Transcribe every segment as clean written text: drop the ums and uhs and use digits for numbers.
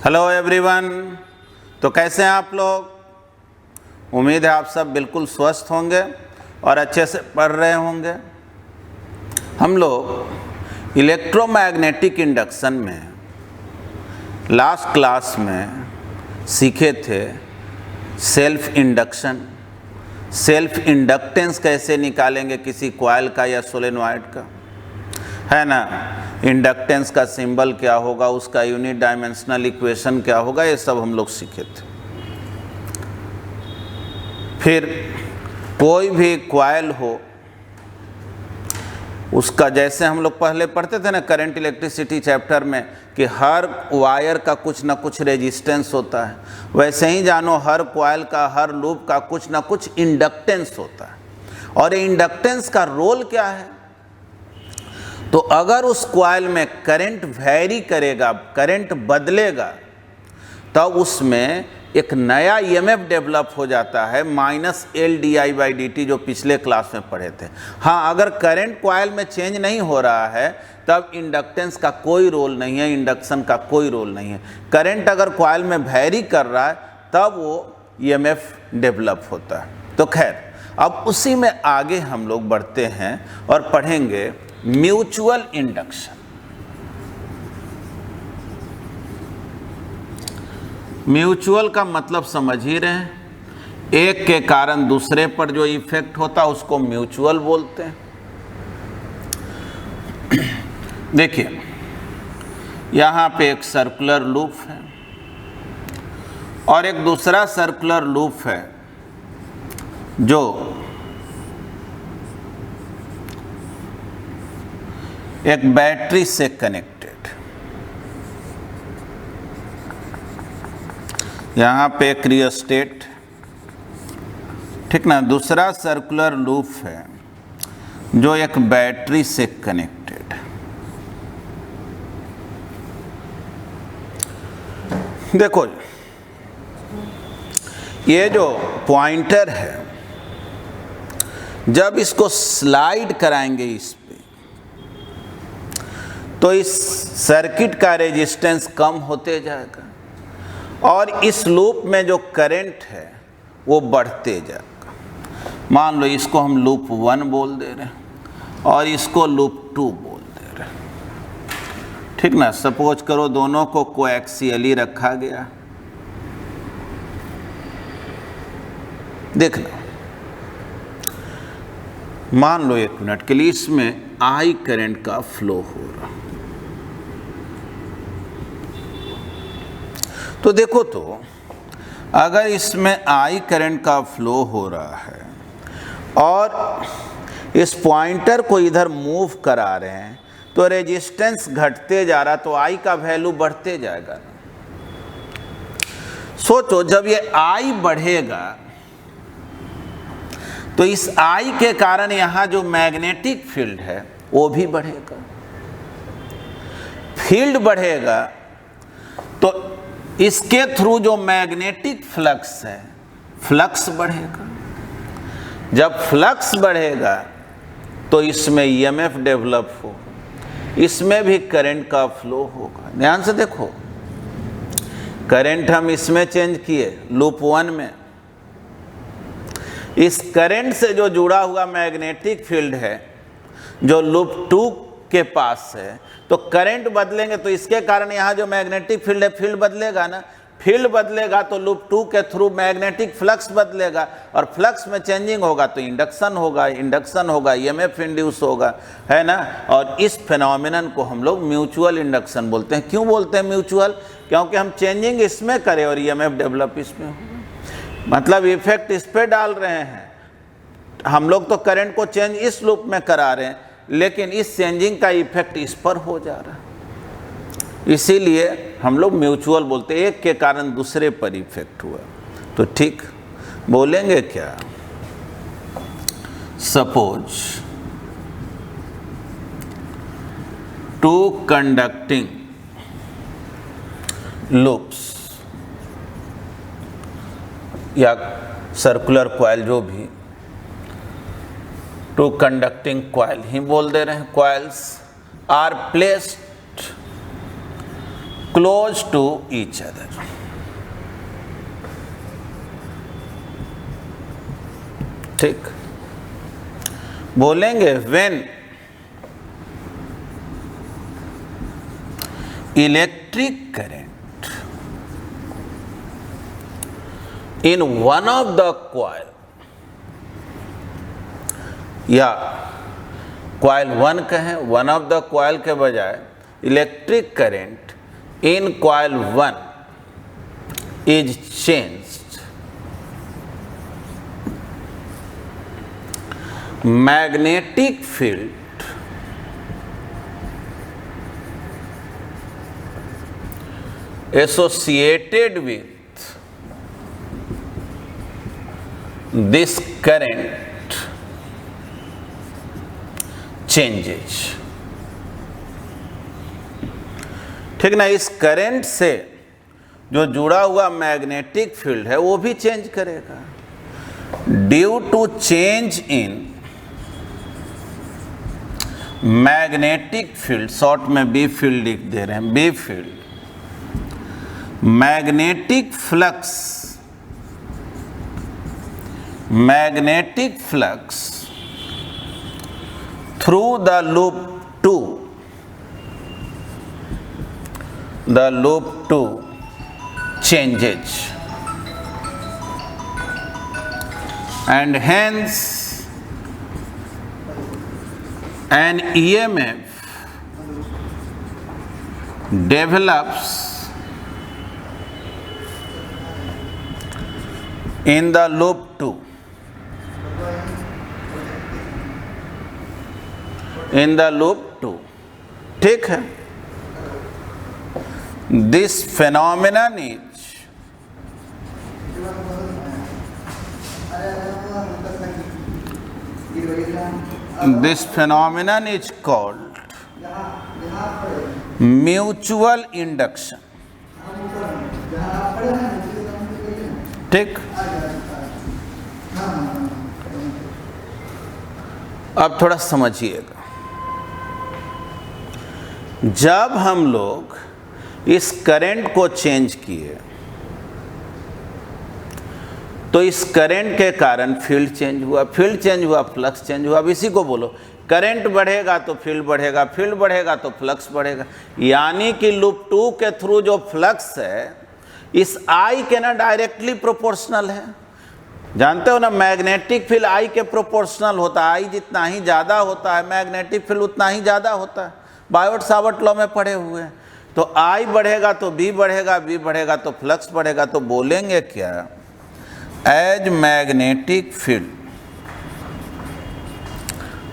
Hello everyone. तो कैसे हैं आप लोग? उम्मीद है आप सब बिल्कुल स्वस्थ होंगे और अच्छे से पढ़ रहे होंगे। हम लोग इलेक्ट्रोमैग्नेटिक इंडक्शन में लास्ट क्लास में सीखे थे सेल्फ इंडक्शन, सेल्फ इंडक्टेंस कैसे निकालेंगे किसी कॉइल का या सोलेनॉइड का, है ना। इंडक्टेंस का सिंबल क्या होगा, उसका यूनिट डायमेंशनल इक्वेशन क्या होगा, ये सब हम लोग सीखे थे। फिर कोई भी कॉइल हो उसका, जैसे हम लोग पहले पढ़ते थे ना करंट इलेक्ट्रिसिटी चैप्टर में, कि हर वायर का कुछ ना कुछ रेजिस्टेंस होता है, वैसे ही जानो हर कॉइल का, हर लूप का कुछ ना कुछ इंडक्टेंस होता है। और ये इंडक्टेंस का रोल क्या है? तो अगर उस कॉइल में करंट वेरी करेगा, करंट बदलेगा, तब उसमें एक नया ईएमएफ डेवलप हो जाता है, -LdI/dt, जो पिछले क्लास में पढ़े थे। हाँ, अगर करंट कॉइल में चेंज नहीं हो रहा है तब इंडक्टेंस का कोई रोल नहीं है, इंडक्शन का कोई रोल नहीं है। करंट अगर कॉइल में वेरी कर रहा है तब वो ईएमएफ डेवलप होता है। तो खैर, अब उसी में आगे हम लोग बढ़ते हैं और पढ़ेंगे म्यूचुअल इंडक्शन। म्यूचुअल का मतलब समझ ही रहे हैं, एक के कारण दूसरे पर जो इफेक्ट होता है उसको म्यूचुअल बोलते हैं। देखिए, यहाँ पे एक सर्कुलर लूप है और एक दूसरा सर्कुलर लूप है जो एक बैटरी से कनेक्टेड। यहाँ पे एक रियोस्टेट, ठीक ना। दूसरा सर्कुलर लूप है जो एक बैटरी से कनेक्टेड। देखो, ये जो पॉइंटर है, जब इसको स्लाइड कराएंगे इस पे, तो इस सर्किट का रेजिस्टेंस कम होते जाएगा और इस लूप में जो करंट है वो बढ़ते जाएगा। मान लो इसको हम लूप 1 बोल दे रहे हैं और इसको लूप 2 बोल दे रहे हैं, ठीक ना। सपोज करो दोनों को कोएक्सियली रखा गया। देखना, मान लो 1 मिनट के लिए इसमें आई करंट का फ्लो हो रहा। तो देखो, तो अगर इसमें आई करंट का फ्लो हो रहा है और इस पॉइंटर को इधर मूव करा रहे हैं, तो रेजिस्टेंस घटते जा रहा, तो आई का वैल्यू बढ़ते जाएगा। सोचो, जब ये आई बढ़ेगा तो इस आई के कारण यहाँ जो मैग्नेटिक फील्ड है वो भी बढ़ेगा। फील्ड बढ़ेगा तो इसके थ्रू जो मैग्नेटिक फ्लक्स है, फ्लक्स बढ़ेगा। जब फ्लक्स बढ़ेगा तो इसमें ईएमएफ डेवलप होगा, इसमें भी करंट का फ्लो होगा। ध्यान से देखो, करंट हम इसमें चेंज किए लूप 1 में, इस करंट से जो जुड़ा हुआ मैग्नेटिक फील्ड है जो लूप 2 के पास है, तो करंट बदलेंगे तो इसके कारण यहाँ जो मैग्नेटिक फील्ड है, फील्ड बदलेगा ना। फील्ड बदलेगा तो लूप 2 के थ्रू मैग्नेटिक फ्लक्स बदलेगा और फ्लक्स में चेंजिंग होगा तो इंडक्शन होगा, इंडक्शन होगा ईएमएफ इंड्यूस होगा, है ना। और इस फिनोमिनन को हम लोग म्यूचुअल इंडक्शन बोलते हैं। क्यों बोलते हैं म्यूचुअल? क्योंकि हम चेंजिंग इसमें करें और ईएमएफ डेवलप इसमें होगा, मतलब इफेक्ट इस पे डाल रहे हैं। हम लोग तो करंट को चेंज इस लूप में करा रहे हैं, लेकिन इस चेंजिंग का इफेक्ट इस पर हो जा रहा है, इसीलिए हम लोग म्यूचुअल बोलते हैं। एक के कारण दूसरे पर इफेक्ट हुआ। तो ठीक बोलेंगे क्या? सपोज 2 कंडक्टिंग लूप्स या सर्कुलर कॉइल, जो भी 2 कंडक्टिंग कॉइल ही बोल दे रहे हैं, coils are placed close to each other. ठीक, बोलेंगे when electric current in one of the coil, या coil 1 कहें, one of the coil के बजाय electric current in coil 1 is changed, magnetic field associated with this current changes. ठीक ना, इस current से जो जुड़ा हुआ मैग्नेटिक फील्ड है वो भी चेंज करेगा। Due to change in magnetic field, short में बी फील्ड लिख दे रहे हैं, B field, magnetic flux, magnetic flux through the loop 2, the loop 2 changes, and hence an EMF develops in the loop 2, in the loop 2. ठीक है, this phenomenon is called mutual induction. ठीक, अब थोड़ा समझिएगा। जब हम लोग इस करंट को चेंज किए तो इस करंट के कारण फील्ड चेंज हुआ, फील्ड चेंज हुआ, फ्लक्स चेंज हुआ। अब इसी को बोलो, करंट बढ़ेगा तो फील्ड बढ़ेगा, फील्ड बढ़ेगा तो फ्लक्स बढ़ेगा। यानी कि लूप 2 के थ्रू जो फ्लक्स है इस I के ना डायरेक्टली प्रोपोर्शनल है। जानते हो ना, मैग्नेटिक फील्ड I के प्रोपोर्शनल होता है। I जितना ही ज़्यादा होता है मैग्नेटिक फील्ड उतना ही ज़्यादा होता है। बायोट सावर्ट लॉ में पढ़े हुए हैं। तो I बढ़ेगा तो B बढ़ेगा, B बढ़ेगा तो फ्लक्स बढ़ेगा। तो बोलेंगे क्या, as magnetic field,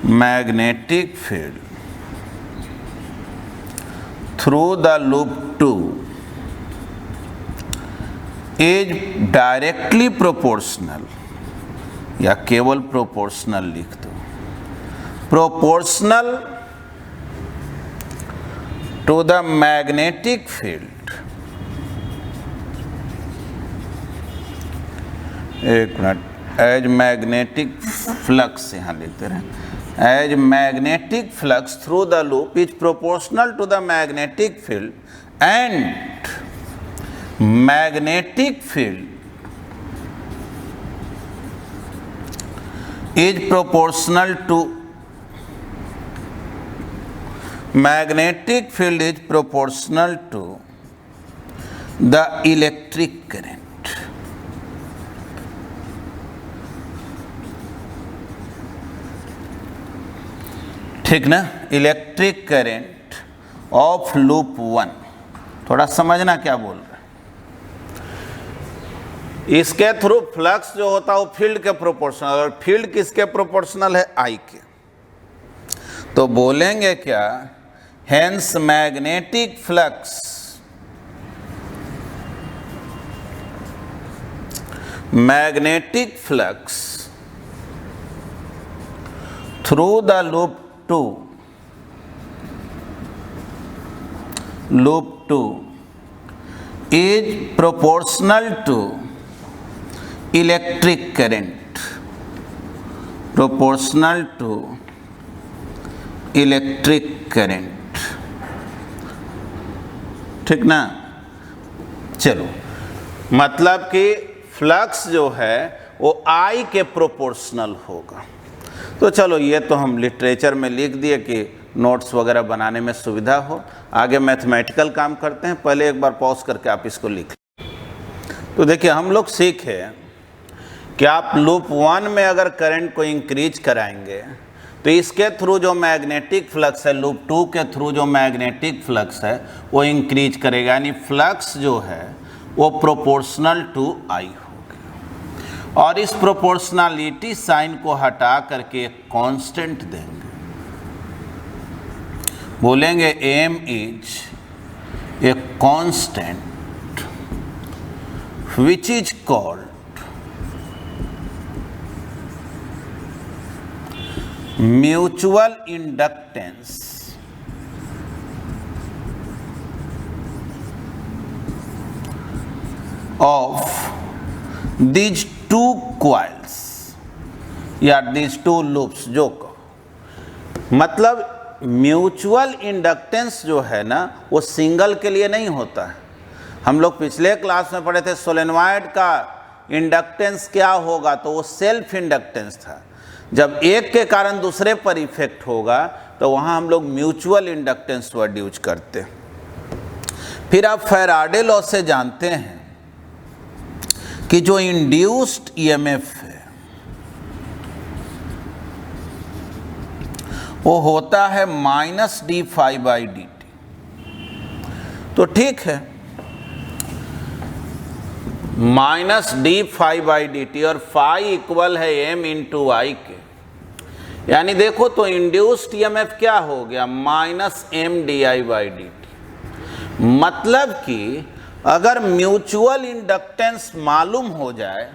magnetic field through the loop 2 is directly proportional, या केवल प्रोपोर्शनल लिख दो, proportional to the magnetic field. एक मिनट, एज मैग्नेटिक फ्लक्स यहाँ लिखते रहे, as magnetic flux through the loop is proportional to the magnetic field and magnetic field is proportional to, magnetic field is proportional to the electric current. ठीक ना, electric current of loop 1। थोड़ा समझना क्या बोल रहे हैं। इसके थ्रू फ्लक्स जो होता है वो फील्ड के प्रोपोर्शनल, और फील्ड किसके प्रोपोर्शनल है, I के। तो बोलेंगे क्या, hence magnetic flux, magnetic flux through the loop 2, loop 2 is proportional to electric current, proportional to electric current. ठीक ना। चलो, मतलब कि फ्लक्स जो है वो I के प्रोपोर्शनल होगा। तो चलो ये तो हम लिटरेचर में लिख दिए कि नोट्स वगैरह बनाने में सुविधा हो। आगे मैथमेटिकल काम करते हैं, पहले एक बार पॉज करके आप इसको लिख लें। तो देखिए हम लोग सीखे कि आप लूप 1 में अगर करंट को इंक्रीज कराएंगे तो इसके थ्रू जो मैग्नेटिक फ्लक्स है, लूप 2 के थ्रू जो मैग्नेटिक फ्लक्स है वो इंक्रीज करेगा, यानी फ्लक्स जो है वो प्रोपोर्शनल टू I होगा। और इस प्रोपोर्शनलिटी साइन को हटा करके एक कांस्टेंट देंगे, बोलेंगे m is a constant which is called mutual inductance of these two coils या these two loops। जो मतलब म्यूचुअल इंडक्टेंस जो है ना वो सिंगल के लिए नहीं होता है। हम लोग पिछले क्लास में पढ़े थे सोलेनॉइड का इंडक्टेंस क्या होगा, तो वो सेल्फ इंडक्टेंस था। जब एक के कारण दूसरे पर इफेक्ट होगा तो वहाँ हम लोग म्यूचुअल इंडक्टेंस वर्ड यूज करते हैं। फिर आप फैराडे लॉ से जानते हैं कि जो इंड्यूस्ड ईएमएफ है वो होता है -d∅dt। तो ठीक है, -d∅dt और फाई इक्वल है m इंटू I के, यानी देखो तो इंड्यूस्ड ईएमएफ क्या हो गया, -mdi/dt। मतलब कि अगर म्यूचुअल इंडक्टेंस मालूम हो जाए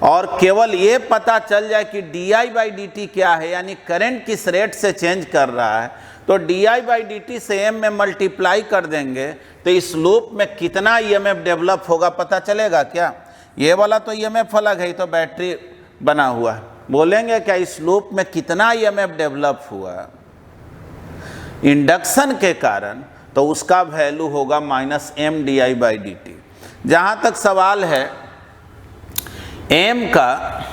और केवल ये पता चल जाए कि di/dt क्या है, यानी करंट किस रेट से चेंज कर रहा है, तो di/dt से m में मल्टीप्लाई कर देंगे तो इस लूप में कितना ईएमएफ डेवलप होगा पता चलेगा क्या। ये वाला तो ईएमएफ अलग है, तो बैटरी बना हुआ है। बोलेंगे क्या इस लूप में कितना ईएमएफ डेवलप हुआ इंडक्शन के कारण, तो उसका वैल्यू होगा -mdi/dt। जहाँ तक सवाल है m का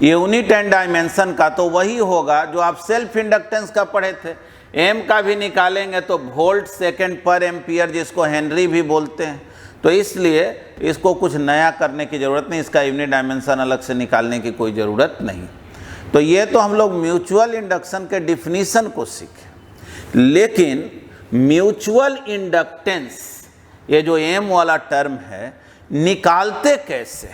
यूनिट एंड डायमेंशन का, तो वही होगा जो आप सेल्फ इंडक्टेंस का पढ़े थे। m का भी निकालेंगे तो वोल्ट सेकेंड पर एम्पियर, जिसको हेनरी भी बोलते हैं। तो इसलिए इसको कुछ नया करने की ज़रूरत नहीं, इसका यूनिट डायमेंशन अलग से निकालने की कोई ज़रूरत नहीं। तो ये तो हम लोग म्यूचुअल इंडक्शन के डिफिनीशन को सीखे। लेकिन म्यूचुअल इंडक्टेंस, ये जो m वाला टर्म है, निकालते कैसे?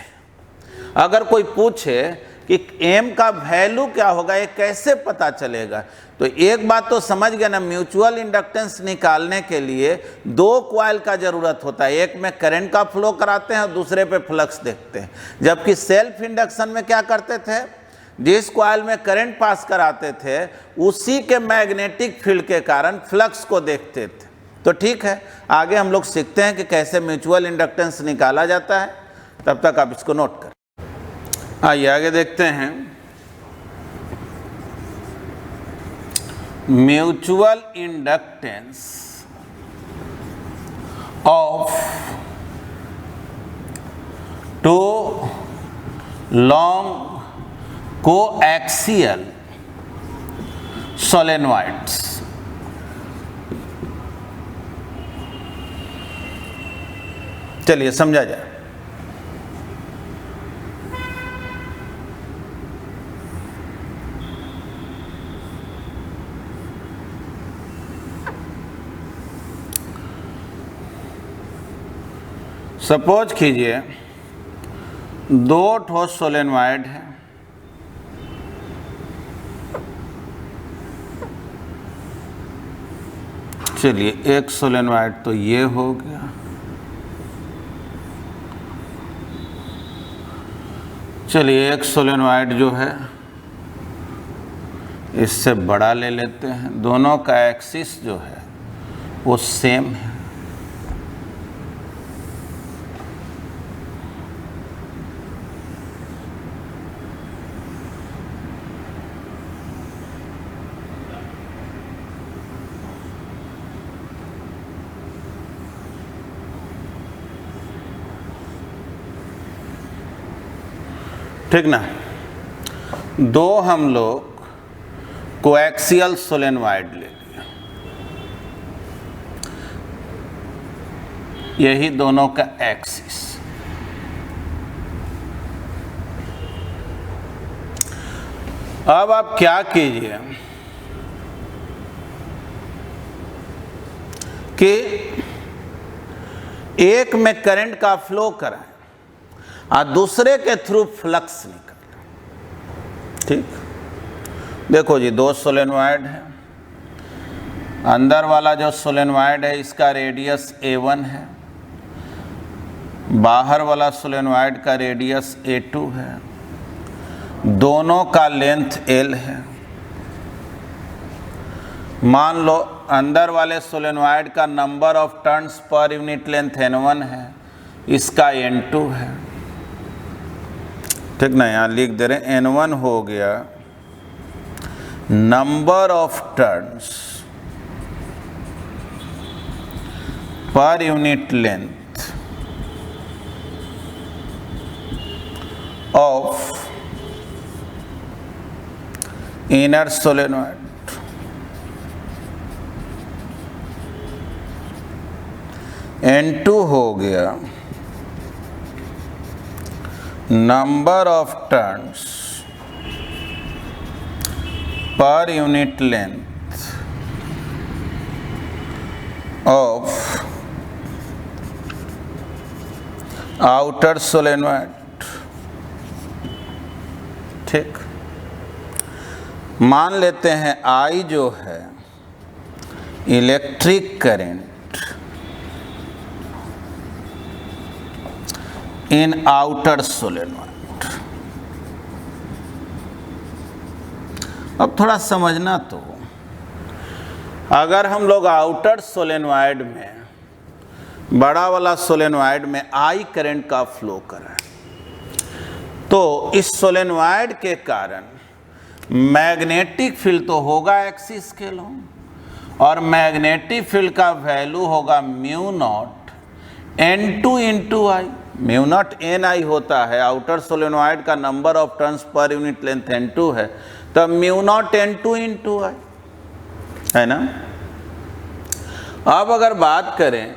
अगर कोई पूछे कि m का वैल्यू क्या होगा, ये कैसे पता चलेगा, तो एक बात तो समझ गए ना, म्यूचुअल इंडक्टेंस निकालने के लिए दो कॉइल का जरूरत होता है। एक में करंट का फ्लो कराते हैं और दूसरे पे फ्लक्स देखते हैं। जबकि सेल्फ इंडक्शन में क्या करते थे, जिस कॉइल में करंट पास कराते थे उसी के मैग्नेटिक फील्ड के कारण फ्लक्स को देखते थे। तो ठीक है, आगे हम लोग सीखते हैं कि कैसे म्यूचुअल इंडक्टेंस निकाला जाता है। तब तक आप इसको नोट करें। आइए आगे देखते हैं। Mutual inductance of two long coaxial solenoids. चलिए समझा जाए। सपोज कीजिए दो ठोस सोलेनॉइड है, चलिए एक सोलेनॉइड तो ये हो गया, चलिए एक सोलेनॉइड जो है इससे बड़ा ले लेते हैं। दोनों का एक्सिस जो है वो सेम है। ठीक ना। दो हम लोग कोएक्सियल सोलेनॉइड ले लिया, यही दोनों का एक्सिस। अब आप क्या कीजिए कि एक में करंट का फ्लो कराएं और दूसरे के थ्रू फ्लक्स निकालें। ठीक, देखो जी, दो सोलेनॉइड है। अंदर वाला जो सोलेनॉइड है इसका रेडियस A1 है, बाहर वाला सोलेनॉइड का रेडियस A2 है, दोनों का लेंथ L है। मान लो अंदर वाले सोलेनॉइड का number of turns per unit length N1 है, इसका N2 है। ठीक ना, यहाँ लिख दे रहे हैं N1 हो गया number of turns per unit length of inner solenoid. N2 हो गया number of turns per unit length of outer solenoid. ठीक, मान लेते हैं I जो है electric current in outer solenoid. अब थोड़ा समझना, तो अगर हम लोग आउटर सोलेनॉइड में, बड़ा वाला सोलेनॉइड में I करंट का फ्लो कराएं, तो इस सोलेनॉइड के कारण मैग्नेटिक फील्ड तो होगा एक्सिस के लॉन्ग, और मैग्नेटिक फील्ड का वैल्यू होगा mu not N2 into I। Mu naught Ni होता है, आउटर सोलेनॉइड का number of turns per unit length N2 है, तब mu naught N2 into I है ना। अब अगर बात करें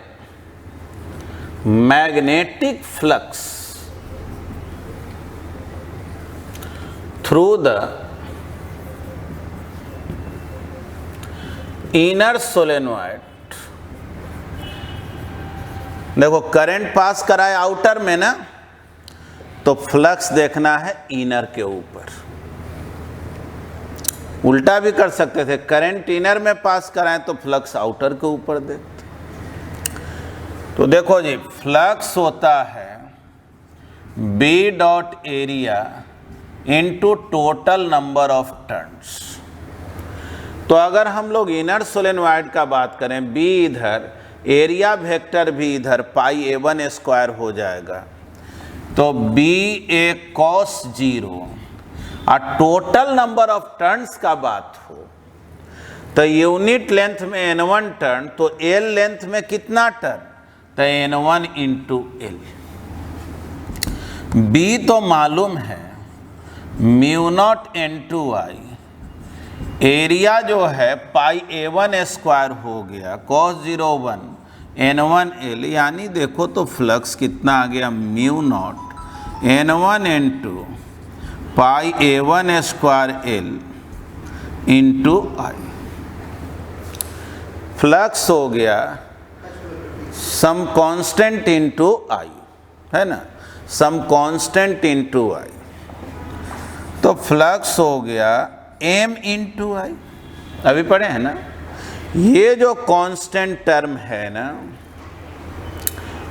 magnetic flux through the inner solenoid, देखो करंट पास कराए आउटर में ना, तो फ्लक्स देखना है इनर के ऊपर। उल्टा भी कर सकते थे, करंट इनर में पास कराएं तो फ्लक्स आउटर के ऊपर देखते। तो देखो जी, फ्लक्स होता है B dot area into total number of turns. तो अगर हम लोग इनर सोलेनॉइड का बात करें, B इधर, एरिया वेक्टर भी इधर, पाई A1 स्क्वायर हो जाएगा, तो BA cos 0, और टोटल नंबर ऑफ टर्न्स का बात हो तो यूनिट लेंथ में N1 टर्न, तो L लेंथ में कितना टर्न, तो N1 इंटू L। B तो मालूम है म्यू नॉट N2I, एरिया जो है पाई A1 स्क्वायर हो गया, cos 0 1 N1 L, यानी देखो तो फ्लक्स कितना आ गया, mu naught N1 into pi A1 square L into I। Flux हो गया सम कांस्टेंट इंटू I, है ना, सम कांस्टेंट इंटू I। तो फ्लक्स हो गया M इंटू I, अभी पढ़े हैं ना। ये जो कांस्टेंट टर्म है ना,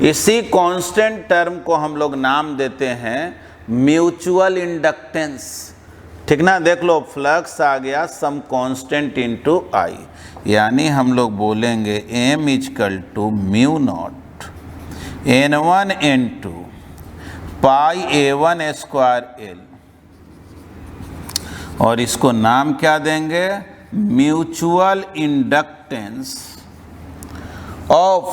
इसी कांस्टेंट टर्म को हम लोग नाम देते हैं म्यूचुअल इंडक्टेंस। ठीक ना, देख लो, फ्लक्स आ गया सम कांस्टेंट इंटू I, यानी हम लोग बोलेंगे M is equal to mu naught N1 into pi A1 square L, और इसको नाम क्या देंगे, mutual inductance of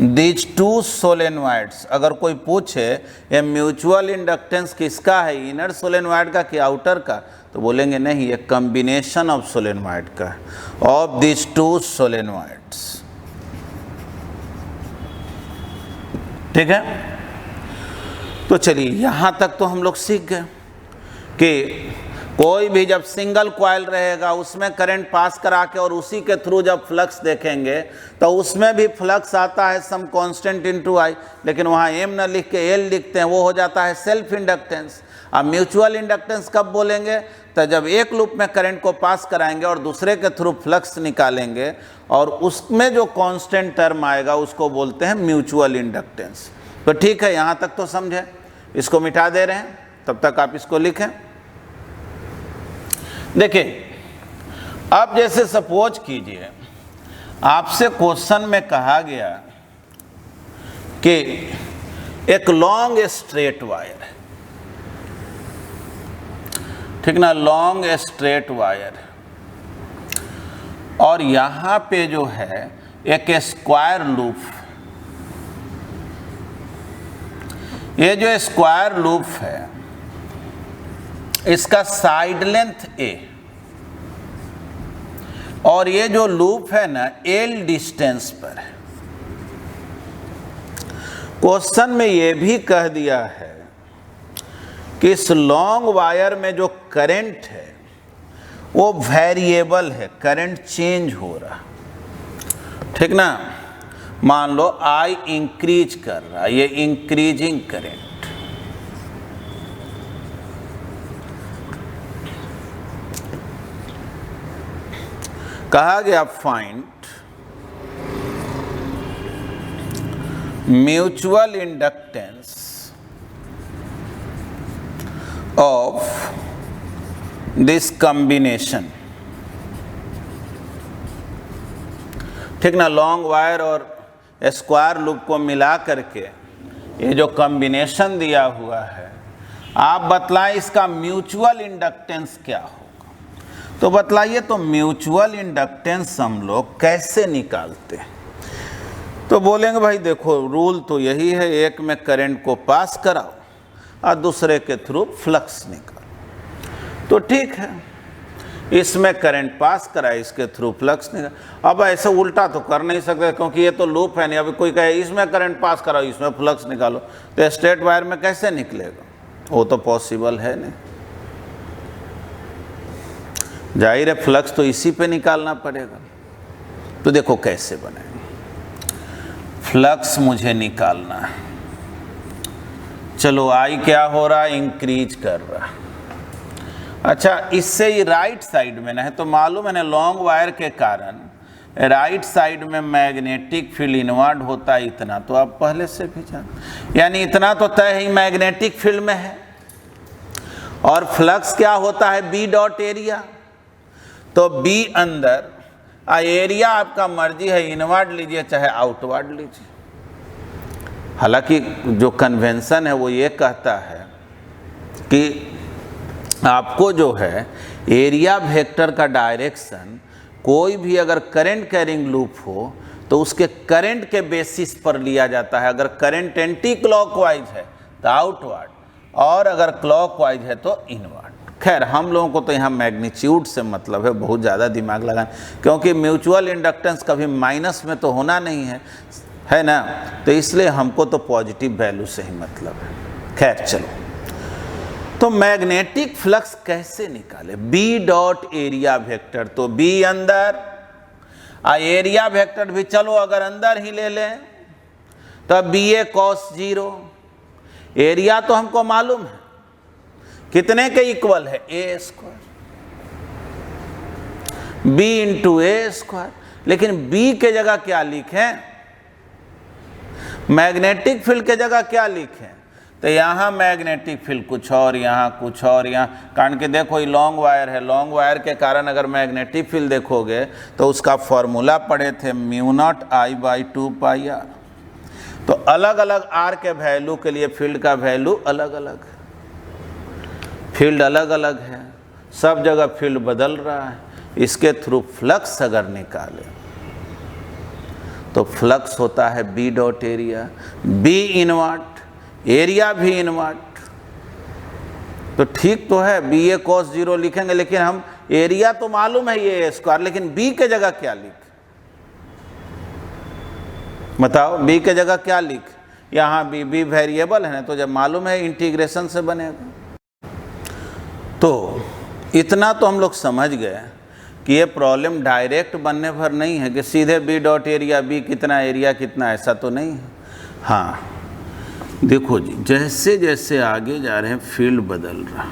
these two solenoids, अगर कोई पूछे ये म्यूचुअल इंडक्टेंस किसका है, इनर सोलेनॉइड का कि आउटर का, तो बोलेंगे नहीं, ये कॉम्बिनेशन ऑफ सोलेनॉइड का है, ऑफ दीज टू सोलेनॉइड्स। ठीक है, तो चलिए यहाँ तक तो हम लोग सीख गए कि कोई भी जब सिंगल कॉइल रहेगा उसमें करंट पास करा के और उसी के थ्रू जब फ्लक्स देखेंगे तो उसमें भी फ्लक्स आता है सम कांस्टेंट इनटू आई, लेकिन वहाँ एम न लिख के एल लिखते हैं, वो हो जाता है सेल्फ इंडक्टेंस। अब म्यूचुअल इंडक्टेंस कब बोलेंगे, तो जब एक लूप में करंट को पास कराएंगे और दूसरे के थ्रू फ्लक्स निकालेंगे और उसमें जो कांस्टेंट टर्म आएगा उसको बोलते हैं म्यूचुअल इंडक्टेंस। तो ठीक है, यहाँ तक तो समझे, इसको मिटा दे रहे हैं, तब तक आप इसको लिखें। देखिए, अब जैसे सपोज कीजिए आपसे क्वेश्चन में कहा गया कि एक लॉन्ग स्ट्रेट वायर है, ठीक ना, लॉन्ग स्ट्रेट वायर, और यहां पे जो है एक स्क्वायर लूप, ये जो स्क्वायर लूप है इसका साइड लेंथ ए, और ये जो लूप है ना एल डिस्टेंस पर है। क्वेश्चन में ये भी कह दिया है कि इस लॉन्ग वायर में जो करंट है वो वेरिएबल है, करंट चेंज हो रहा, ठीक ना। मान लो आई इंक्रीज कर रहा, ये इंक्रीजिंग करंट, कहा गया find mutual inductance of this combination, ठीक ना। लॉन्ग वायर और स्क्वायर लूप को मिला करके ये जो कॉम्बिनेशन दिया हुआ है, आप बतलाएं इसका म्यूचुअल इंडक्टेंस क्या होगा। तो बतलाइए, तो म्यूचुअल इंडक्टेंस हम लोग कैसे निकालते हैं। तो बोलेंगे भाई देखो रूल तो यही है, एक में करंट को पास कराओ और दूसरे के थ्रू फ्लक्स निकालो। तो ठीक है, इसमें करंट पास कराए, इसके थ्रू फ्लक्स निकालो। अब ऐसे उल्टा तो कर नहीं सकते क्योंकि ये तो लूप है नहीं। अभी कोई कहे इसमें करंट पास कराओ इसमें फ्लक्स निकालो, तो स्ट्रेट वायर में कैसे निकलेगा, वो तो पॉसिबल है नहीं। जाहिर है फ्लक्स तो इसी पे निकालना पड़ेगा। तो देखो कैसे बने, फ्लक्स मुझे निकालना है। चलो आई क्या हो रहा है, इंक्रीज कर रहा। अच्छा, इससे ही राइट साइड में ना है तो मालूम है ना, लॉन्ग वायर के कारण राइट साइड में मैग्नेटिक फील्ड इनवर्ड होता है इतना, तो आप पहले से भी जान, यानी इतना तो तय ही मैग्नेटिक फील्ड में है। और फ्लक्स क्या होता है, बी डॉट एरिया, तो बी अंदर एरिया आपका मर्जी है, इनवर्ड लीजिए चाहे आउटवर्ड लीजिए। हालांकि जो कन्वेंशन है वो ये कहता है कि आपको जो है एरिया वेक्टर का डायरेक्शन, कोई भी अगर करंट कैरिंग लूप हो तो उसके करंट के बेसिस पर लिया जाता है। अगर करंट एंटी क्लॉकवाइज है तो आउटवर्ड, और अगर क्लॉकवाइज है तो इनवर्ड। खैर हम लोगों को तो यहाँ मैग्नीट्यूड से मतलब है, बहुत ज़्यादा दिमाग लगाना, क्योंकि म्यूचुअल इंडक्टेंस कभी माइनस में तो होना नहीं है ना, तो इसलिए हमको तो पॉजिटिव वैल्यू से ही मतलब है। खैर चलो, तो मैग्नेटिक फ्लक्स कैसे निकाले, बी डॉट एरिया वेक्टर, तो बी अंदर, एरिया वेक्टर भी चलो अगर अंदर ही ले लें तो बी ए कॉस जीरो, एरिया तो हमको मालूम है कितने के इक्वल है, ए स्क्वायर, बी इंटू ए स्क्वायर। लेकिन बी के जगह क्या लिखें, मैग्नेटिक फील्ड के जगह क्या लिखें, तो यहाँ मैग्नेटिक फील्ड कुछ और, यहाँ कुछ और, यहाँ, कारण कि देखो ये लॉन्ग वायर है, लॉन्ग वायर के कारण अगर मैग्नेटिक फील्ड देखोगे तो उसका फॉर्मूला पढ़े थे mu naught I by 2 pi R. तो अलग अलग आर के वैल्यू के लिए फील्ड का वैल्यू अलग अलग है, फील्ड अलग अलग है, सब जगह फील्ड बदल रहा है। इसके थ्रू फ्लक्स अगर निकाले तो फ्लक्स होता है B dot area, B invert, area भी इनवर्ट। तो ठीक तो है, बी ए कॉस 0 लिखेंगे, लेकिन हम एरिया तो मालूम है ये ए स्क्वायर, लेकिन बी के जगह क्या लिख, बताओ बी के जगह क्या लिख। यहाँ बी वेरिएबल है ना, तो जब मालूम है इंटीग्रेशन से बनेगा। तो इतना तो हम लोग समझ गए कि ये प्रॉब्लम डायरेक्ट बनने भर नहीं है कि सीधे बी डॉट एरिया, बी कितना एरिया कितना, ऐसा तो नहीं है। हाँ देखो जी, जैसे जैसे आगे जा रहे हैं फील्ड बदल रहा,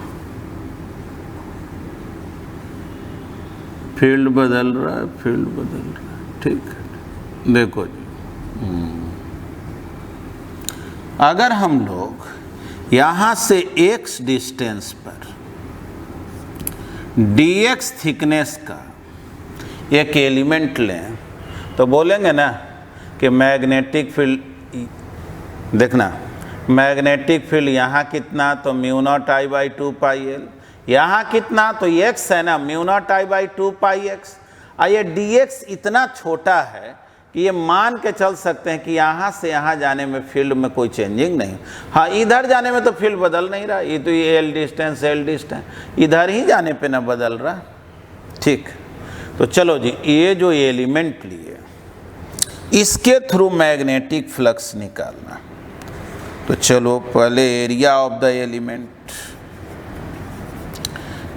फील्ड बदल रहा है, फील्ड बदल रहा है, ठीक है। देखो जी, अगर हम लोग यहाँ से x डिस्टेंस पर dx थिकनेस का एक एलिमेंट लें, तो बोलेंगे ना कि मैग्नेटिक फील्ड, देखना मैग्नेटिक फील्ड यहाँ कितना, तो mu naught I by 2 pi L, यहाँ कितना, तो x है ना, mu naught I by 2 pi x. ये dx इतना छोटा है कि ये मान के चल सकते हैं कि यहाँ से यहाँ जाने में फील्ड में कोई चेंजिंग नहीं। हाँ इधर जाने में तो फील्ड बदल नहीं रहा, ये तो ये एल डिस्टेंस इधर ही जाने पे ना बदल रहा। ठीक, तो चलो जी, ये जो एलिमेंट लिए इसके थ्रू मैग्नेटिक फ्लक्स निकालना। तो चलो पहले एरिया ऑफ द एलिमेंट,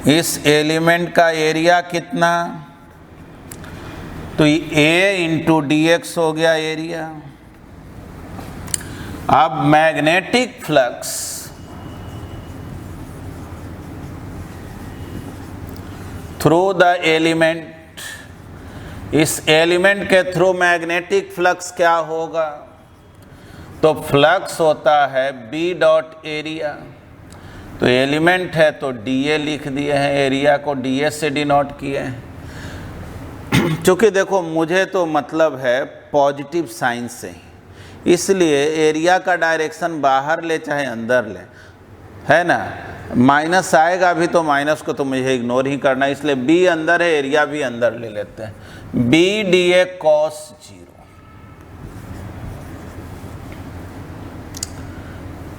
इस एलिमेंट का एरिया कितना, तो ए इंटू डी एक्स हो गया एरिया। अब magnetic flux through the element, इस एलिमेंट के थ्रू मैग्नेटिक फ्लक्स क्या होगा, तो फ्लक्स होता है बी डॉट एरिया। तो एलिमेंट है तो डी ए लिख दिए हैं, एरिया को डी ए से डिनोट किए हैं। चूँकि देखो मुझे तो मतलब है पॉजिटिव साइन से ही, इसलिए एरिया का डायरेक्शन बाहर ले चाहे अंदर ले, है ना, माइनस आएगा अभी, तो माइनस को तो मुझे इग्नोर ही करना है, इसलिए बी अंदर है, एरिया भी अंदर ले लेते हैं। B D A cos 0,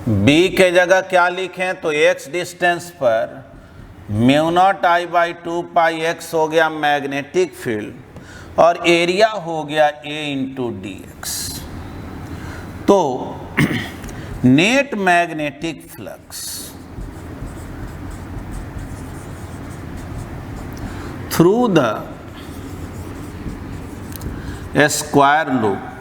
B के जगह क्या लिखें, तो x डिस्टेंस पर mu naught I by 2 pi x हो गया मैग्नेटिक फील्ड, और एरिया हो गया a इंटू डी एक्स। तो net magnetic flux through the square loop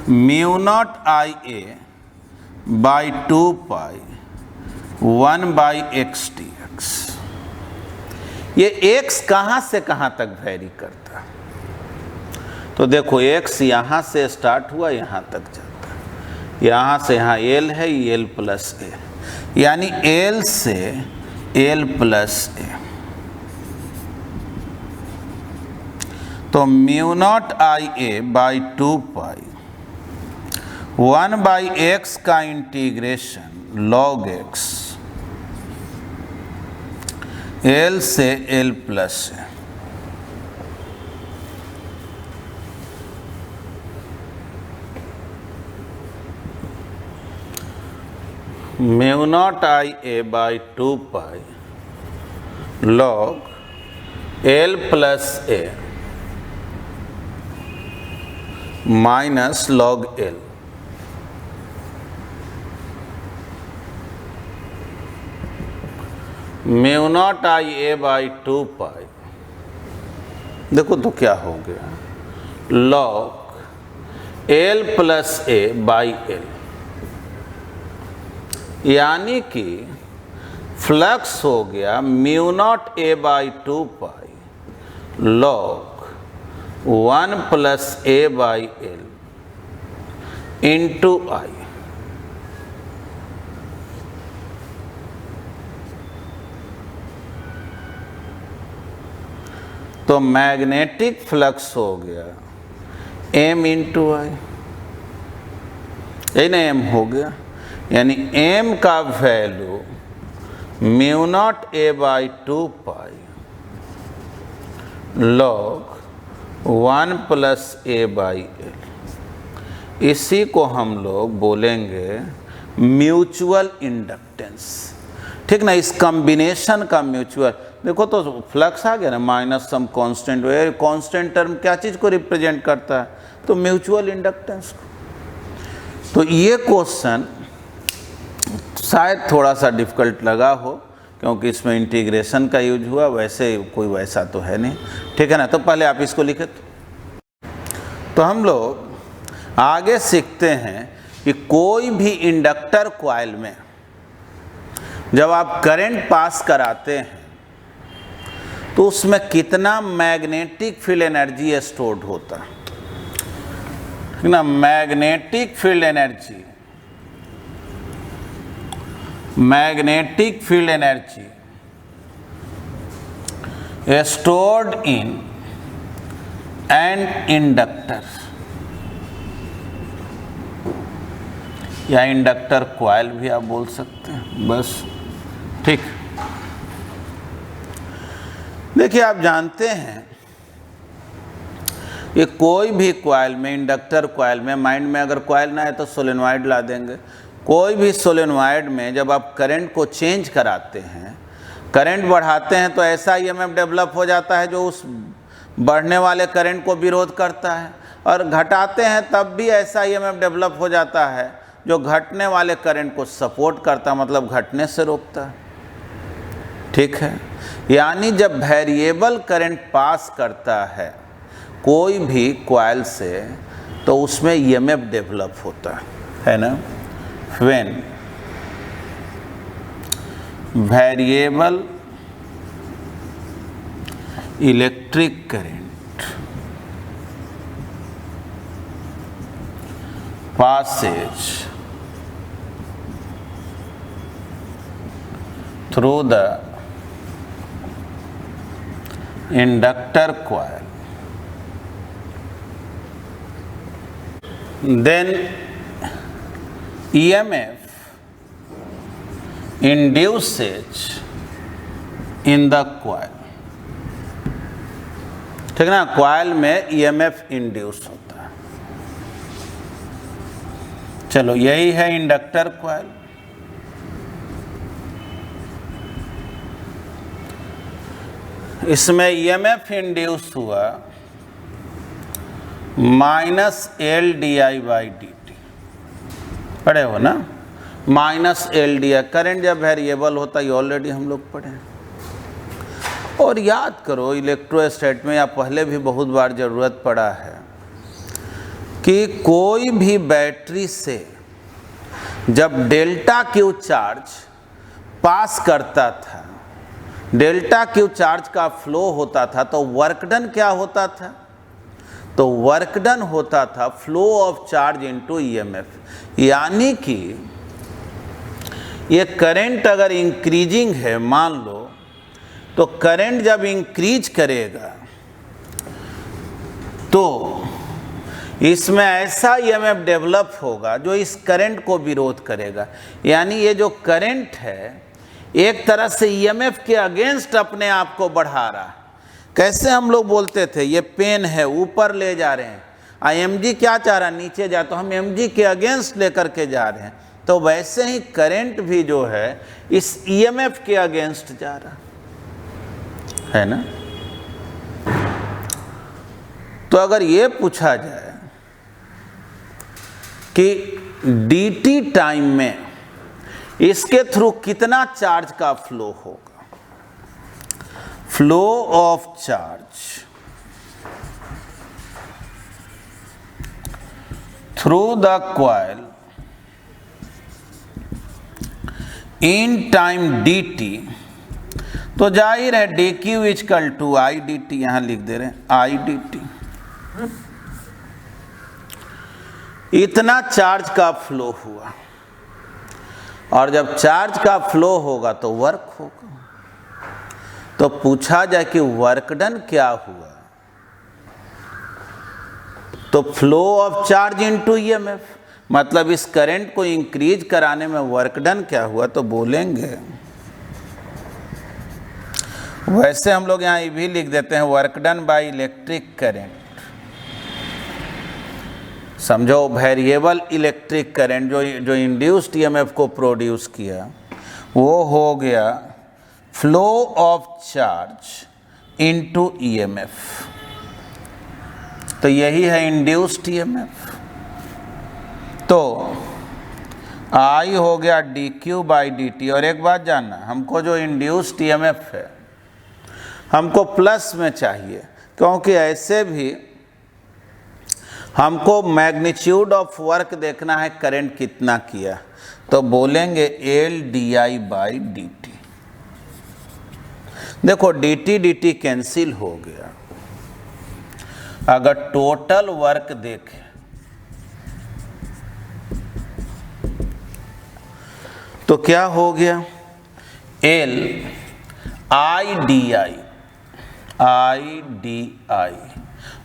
mu naught I A by 2 pi 1 by x D x. ये x कहाँ से कहाँ तक वेरी करता है, तो देखो x यहाँ से स्टार्ट हुआ यहाँ तक जाता है, यहाँ से यहाँ l है, l प्लस ए, यानी l से l प्लस ए। तो mu naught I A by 2 pi 1 by x का इंटीग्रेशन लॉग एक्स, एल से एल प्लस है। Mu naught I A by 2 pi log L plus A minus log L. Mu naught I A by 2 पाई, देखो तो क्या हो गया, log L plus A by L, यानी कि फ्लक्स हो गया mu not a by 2 pi log 1 plus A by L into आई। तो मैग्नेटिक फ्लक्स हो गया m इंटू आई, यही ना m हो गया, यानी m का value mu not a by 2 pi log 1 plus A by L, इसी को हम लोग बोलेंगे म्यूचुअल इंडक्टेंस। ठीक ना, इस कॉम्बिनेशन का म्यूचुअल, देखो तो फ्लक्स आ गया ना, माइनस सम कांस्टेंट, वे कांस्टेंट टर्म क्या चीज़ को रिप्रेजेंट करता है, तो म्यूचुअल इंडक्टेंस को। तो ये क्वेश्चन शायद थोड़ा सा डिफिकल्ट लगा हो, क्योंकि इसमें इंटीग्रेशन का यूज हुआ, वैसे कोई वैसा तो है नहीं। ठीक है ना, तो पहले आप इसको लिखे। तो हम लोग आगे सीखते हैं कि कोई भी इंडक्टर कॉइल में जब आप करंट पास कराते हैं तो उसमें कितना मैग्नेटिक फील्ड एनर्जी स्टोर्ड होता है, ठीक ना। Magnetic field energy stored in an inductor या इंडक्टर कॉइल भी आप बोल सकते हैं, बस। ठीक, देखिए आप जानते हैं कि कोई भी कॉइल में, इंडक्टर कॉइल में, माइंड में अगर कॉइल ना है तो सोलेनॉइड ला देंगे। कोई भी सोलेनॉइड में जब आप करंट को चेंज कराते हैं, करंट बढ़ाते हैं तो ऐसा ईएमएफ डेवलप हो जाता है जो उस बढ़ने वाले करंट को विरोध करता है, और घटाते हैं तब भी ऐसा ईएमएफ डेवलप हो जाता है जो घटने वाले करंट को सपोर्ट करता, मतलब घटने से रोकता है। ठीक है, यानी जब वेरिएबल करंट पास करता है कोई भी कॉइल से तो उसमें ईएमएफ डेवलप होता है ना। When variable electric current passes through the inductor coil, then EMF induces in the coil। ठीक ना, कॉइल में EMF इंड्यूस होता है। चलो, यही है इंडक्टर कॉइल। इसमें EMF इंड्यूस हुआ -LdI/dt, पढ़े हो ना, -LdI। करंट जब वेरिएबल होता है, ऑलरेडी हम लोग पढ़े। और याद करो, इलेक्ट्रोस्टैट में या पहले भी बहुत बार ज़रूरत पड़ा है कि कोई भी बैटरी से जब डेल्टा क्यू चार्ज पास करता था, डेल्टा क्यू चार्ज का फ्लो होता था, तो वर्क डन क्या होता था, तो वर्क डन होता था flow of charge into EMF. यानी कि ये करंट अगर इंक्रीजिंग है, मान लो, तो करंट जब इंक्रीज करेगा तो इसमें ऐसा ईएमएफ डेवलप होगा जो इस करंट को विरोध करेगा। यानी ये जो करंट है एक तरह से ईएमएफ के अगेंस्ट अपने आप को बढ़ा रहा है। कैसे हम लोग बोलते थे, ये पेन है ऊपर ले जा रहे हैं, एमजी क्या चाह रहा है, नीचे जा, तो हम एमजी के अगेंस्ट लेकर के जा रहे हैं। तो वैसे ही करंट भी जो है इस ईएमएफ के अगेंस्ट जा रहा है ना। तो अगर ये पूछा जाए कि dt टाइम में इसके थ्रू कितना चार्ज का फ्लो होगा, flow of charge through the coil in time dt, तो जाहिर है dq equal to I D T, यहां लिख दे रहे हैं आई डी टी। इतना चार्ज का फ्लो हुआ, और जब चार्ज का फ्लो होगा तो वर्क होगा। तो पूछा जाए कि वर्क डन क्या हुआ, तो flow of charge into EMF, मतलब इस करंट को इंक्रीज कराने में वर्क डन क्या हुआ, तो बोलेंगे वैसे हम लोग यहाँ ये भी लिख देते हैं work done by electric current. समझो वेरिएबल इलेक्ट्रिक करंट जो इंड्यूस्ड ईएमएफ को प्रोड्यूस किया वो हो गया flow of charge into EMF. तो यही है इंड्यूस्ड ईएमएफ। तो आई हो गया D Q by d T. और एक बात जानना, हमको जो इंड्यूस्ड ईएमएफ है हमको प्लस में चाहिए, क्योंकि ऐसे भी हमको मैग्नीट्यूड ऑफ वर्क देखना है करंट कितना किया। तो बोलेंगे L d I by d t. देखो डी टी कैंसिल हो गया। अगर टोटल वर्क देखें तो क्या हो गया, एल आई डी आई,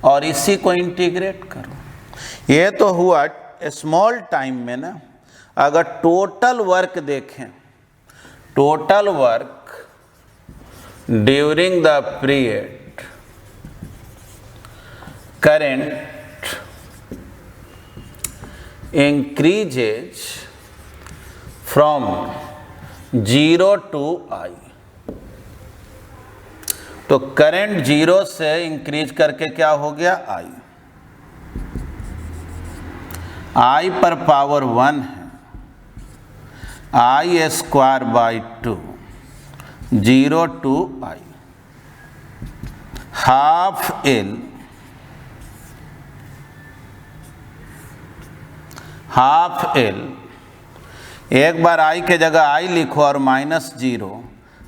और इसी को इंटीग्रेट करो। ये तो हुआ स्मॉल टाइम में ना। अगर टोटल वर्क देखें, total work during the period current increases from 0 to I। तो करंट 0 से इंक्रीज करके क्या हो गया I पर पावर 1 है, I square by 2, 0 to I, half L एक बार I के जगह I लिखो और -0,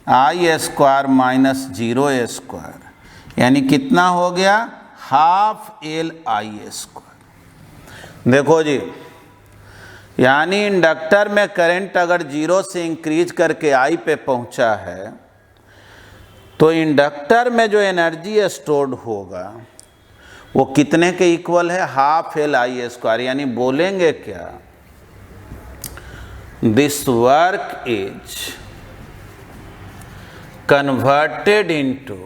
I स्क्वायर माइनस 0 स्क्वायर, यानी कितना हो गया हाफ एल I स्क्वायर। देखो जी, यानी इंडक्टर में करंट अगर 0 से इंक्रीज करके I पे पहुंचा है तो इंडक्टर में जो एनर्जी स्टोर्ड होगा वो कितने के इक्वल है, हाफ एल I स्क्वायर। यानी बोलेंगे क्या, this work is converted into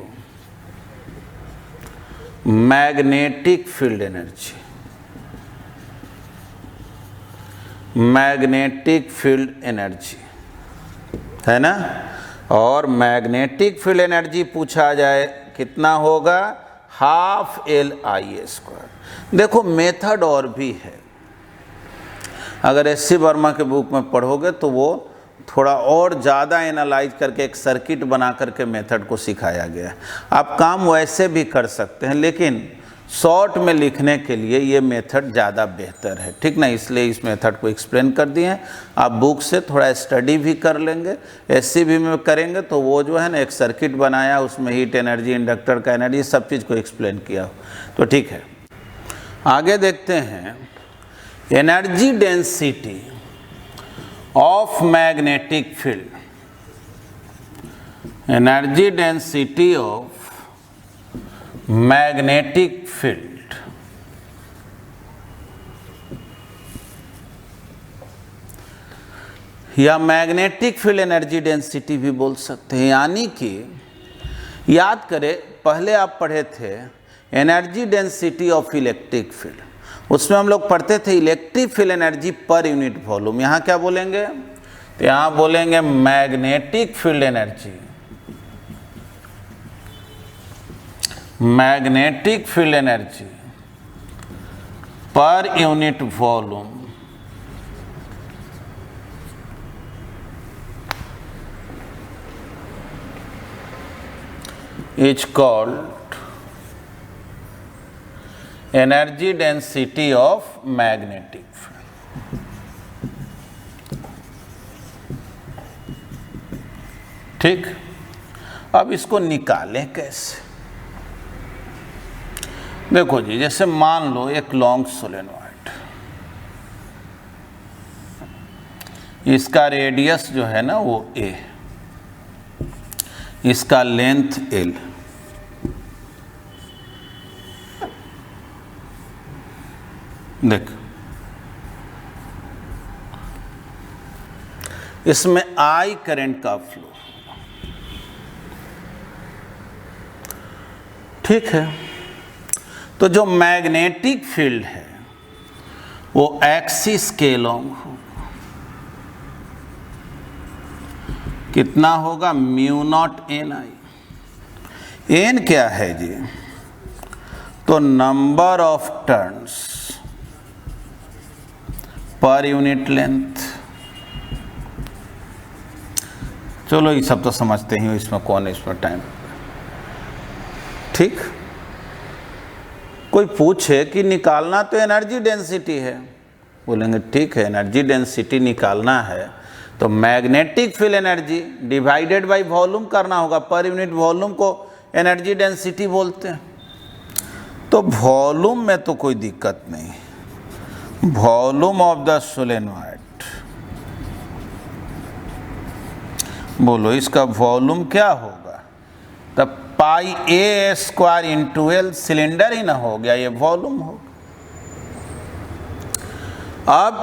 magnetic field energy, magnetic field energy है ना। और मैग्नेटिक फील्ड एनर्जी पूछा जाए कितना होगा, हाफ एल I स्क्वायर। देखो मेथड और भी है, अगर एस.सी. वर्मा के बुक में पढ़ोगे तो वो थोड़ा और ज़्यादा एनालाइज करके एक सर्किट बना करके मेथड को सिखाया गया है। आप काम वैसे भी कर सकते हैं, लेकिन शॉर्ट में लिखने के लिए ये मेथड ज़्यादा बेहतर है, ठीक ना। इसलिए इस मेथड को एक्सप्लेन कर दिए हैं। आप बुक से थोड़ा स्टडी भी कर लेंगे, एस.सी. में करेंगे तो वो जो है ना एक सर्किट बनाया, उसमें हीट एनर्जी, इंडक्टर का एनर्जी, सब चीज़ को एक्सप्लेन किया, तो ठीक है। आगे देखते हैं, energy density of magnetic field, energy density of magnetic field. या मैग्नेटिक फील्ड एनर्जी डेंसिटी भी बोल सकते हैं। यानी कि याद करें, पहले आप पढ़े थे energy density of electric field, उसमें हम लोग पढ़ते थे electric field energy per unit volume. यहाँ क्या बोलेंगे, तो यहाँ बोलेंगे magnetic field energy, magnetic field energy per unit volume is called energy density of magnetic field. ठीक, अब इसको निकालें कैसे। देखो जी, जैसे मान लो एक लॉन्ग सोलेनॉइड, इसका रेडियस जो है ना वो a, इसका लेंथ l। देख, इसमें I करंट का फ्लो, ठीक है, तो जो मैग्नेटिक फील्ड है वो एक्सिस के लॉन्ग होगा। कितना होगा? Mu naught N I. N क्या है जी? तो number of turns per unit length. चलो ये सब तो समझते ही हो, इसमें कौन है इसमें टाइम। ठीक, कोई पूछे कि निकालना तो एनर्जी डेंसिटी है, बोलेंगे ठीक है एनर्जी डेंसिटी निकालना है तो magnetic field energy divided by volume करना होगा। पर यूनिट वॉल्यूम को एनर्जी डेंसिटी बोलते हैं। तो वॉल्यूम में तो कोई दिक्कत नहीं। वॉल्यूम ऑफ द सोलेनॉइड, बोलो इसका वॉल्यूम क्या होगा? तब पाई A square into L, cylinder ही ना हो गया, ये वॉल्यूम होगा। अब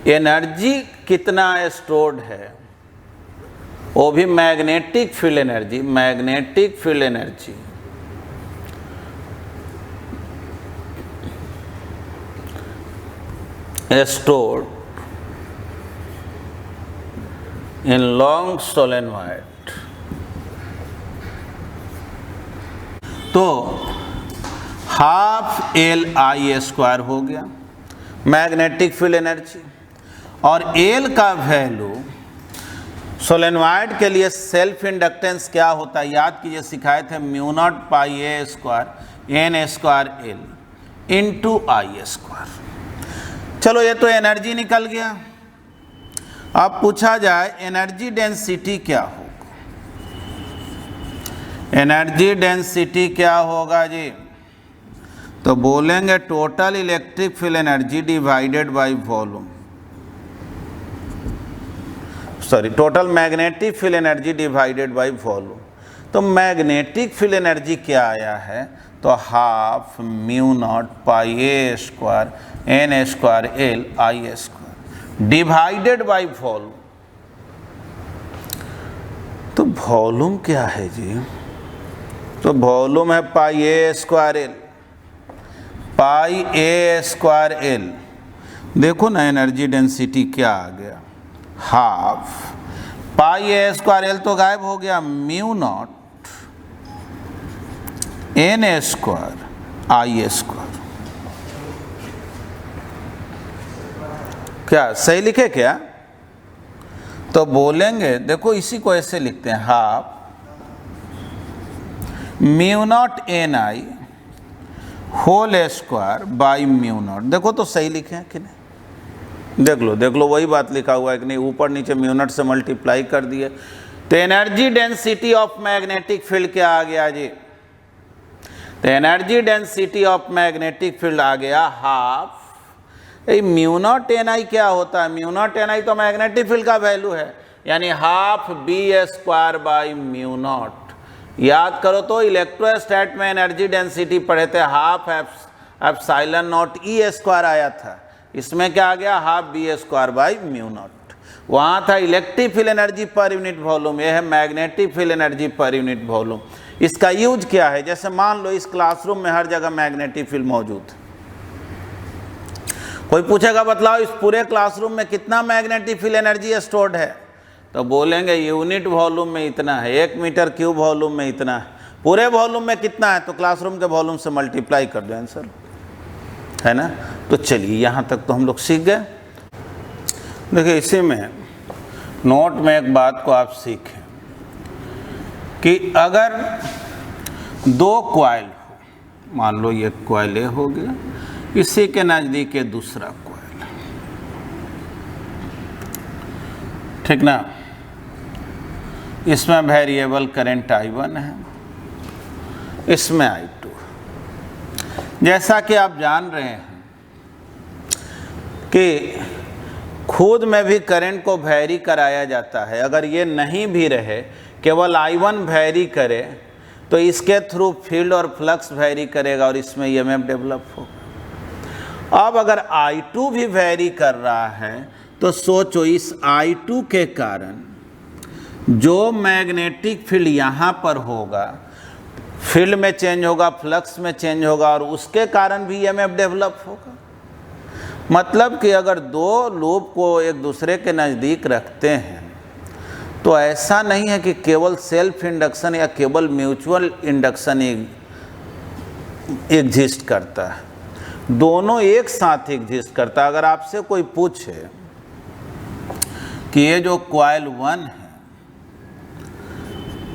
एनर्जी कितना स्टोर्ड है, वो भी magnetic field energy. Magnetic field energy stored in long solenoid, तो हाफ एल आई स्क्वायर हो गया मैग्नेटिक फील्ड एनर्जी। और एल का वैल्यू सोलेनॉइड के लिए सेल्फ इंडक्टेंस क्या होता है याद कीजिए, सिखाए थे mu naught pi A square N square L into I square. चलो ये तो एनर्जी निकल गया। अब पूछा जाए एनर्जी डेंसिटी क्या होगा? एनर्जी डेंसिटी क्या होगा जी? तो बोलेंगे total electric field energy divided by volume, sorry total magnetic field energy divided by volume. तो मैग्नेटिक फील्ड एनर्जी क्या आया है? तो half mu naught pi A square N square L I square divided by volume. तो volume क्या है जी? तो वॉल्यूम है pi A square L, pi A square L. देखो ना एनर्जी डेंसिटी क्या आ गया, half pi A square L तो गायब हो गया, म्यू नॉट एन स्क्वायर आई स्क्वायर। क्या सही लिखे क्या? तो बोलेंगे देखो इसी को ऐसे लिखते हैं, half mu naught N I whole square by mu naught. देखो तो सही लिखे हैं कि नहीं? देख लो वही बात लिखा हुआ है कि नहीं, ऊपर नीचे म्यू नॉट से मल्टीप्लाई कर दिए। तो energy density of magnetic field क्या आ गया जी? तो energy density of magnetic field आ गया half mu naught N I. क्या होता है म्यू नॉट एन आई? तो मैग्नेटिक फील्ड का वैल्यू है, यानी half B square by mu naught. याद करो तो इलेक्ट्रोस्टैट में एनर्जी डेंसिटी पढ़े थे, half epsilon naught E square आया था, इसमें क्या आ गया? Half B square by mu naught. वहाँ था electric field energy per unit volume, यह है magnetic field energy per unit volume. इसका यूज क्या है? जैसे मान लो इस क्लासरूम में हर जगह मैग्नेटिक फील्ड मौजूद है, कोई पूछेगा बतलाओ इस पूरे क्लासरूम में कितना मैग्नेटिक फील्ड एनर्जी स्टोर्ड है? तो बोलेंगे यूनिट वॉल्यूम में इतना है, 1 मीटर क्यूब वॉल्यूम में इतना है। पूरे वॉल्यूम में कितना है? तो क्लासरूम के वॉल्यूम से मल्टीप्लाई कर दो, आंसर है ना। तो चलिए यहाँ तक तो हम लोग सीख गए। देखिए इसी में नोट में एक बात को आप सीखें कि अगर 2 कॉइल हो, मान लो ये कॉइल ए हो गया, इसी के नज़दीक है दूसरा कॉइल, ठीक ना। इसमें वेरिएबल करंट I1 है, इसमें I2। जैसा कि आप जान रहे हैं कि खुद में भी करंट को वैरी कराया जाता है। अगर ये नहीं भी रहे, केवल I1 वैरी करे तो इसके थ्रू फील्ड और फ्लक्स वैरी करेगा और इसमें EMF डेवलप होगा। अब अगर I2 भी वैरी कर रहा है तो सोचो इस I2 के कारण जो मैग्नेटिक फील्ड यहाँ पर होगा, फील्ड में चेंज होगा, फ्लक्स में चेंज होगा और उसके कारण भी ईएमएफ डेवलप होगा। मतलब कि अगर दो लूप को एक दूसरे के नज़दीक रखते हैं तो ऐसा नहीं है कि केवल सेल्फ इंडक्शन या केवल म्यूचुअल इंडक्शन एग्जिस्ट करता है, दोनों एक साथ एग्जिस्ट करता है। अगर आपसे कोई पूछे कि ये जो कॉइल 1 है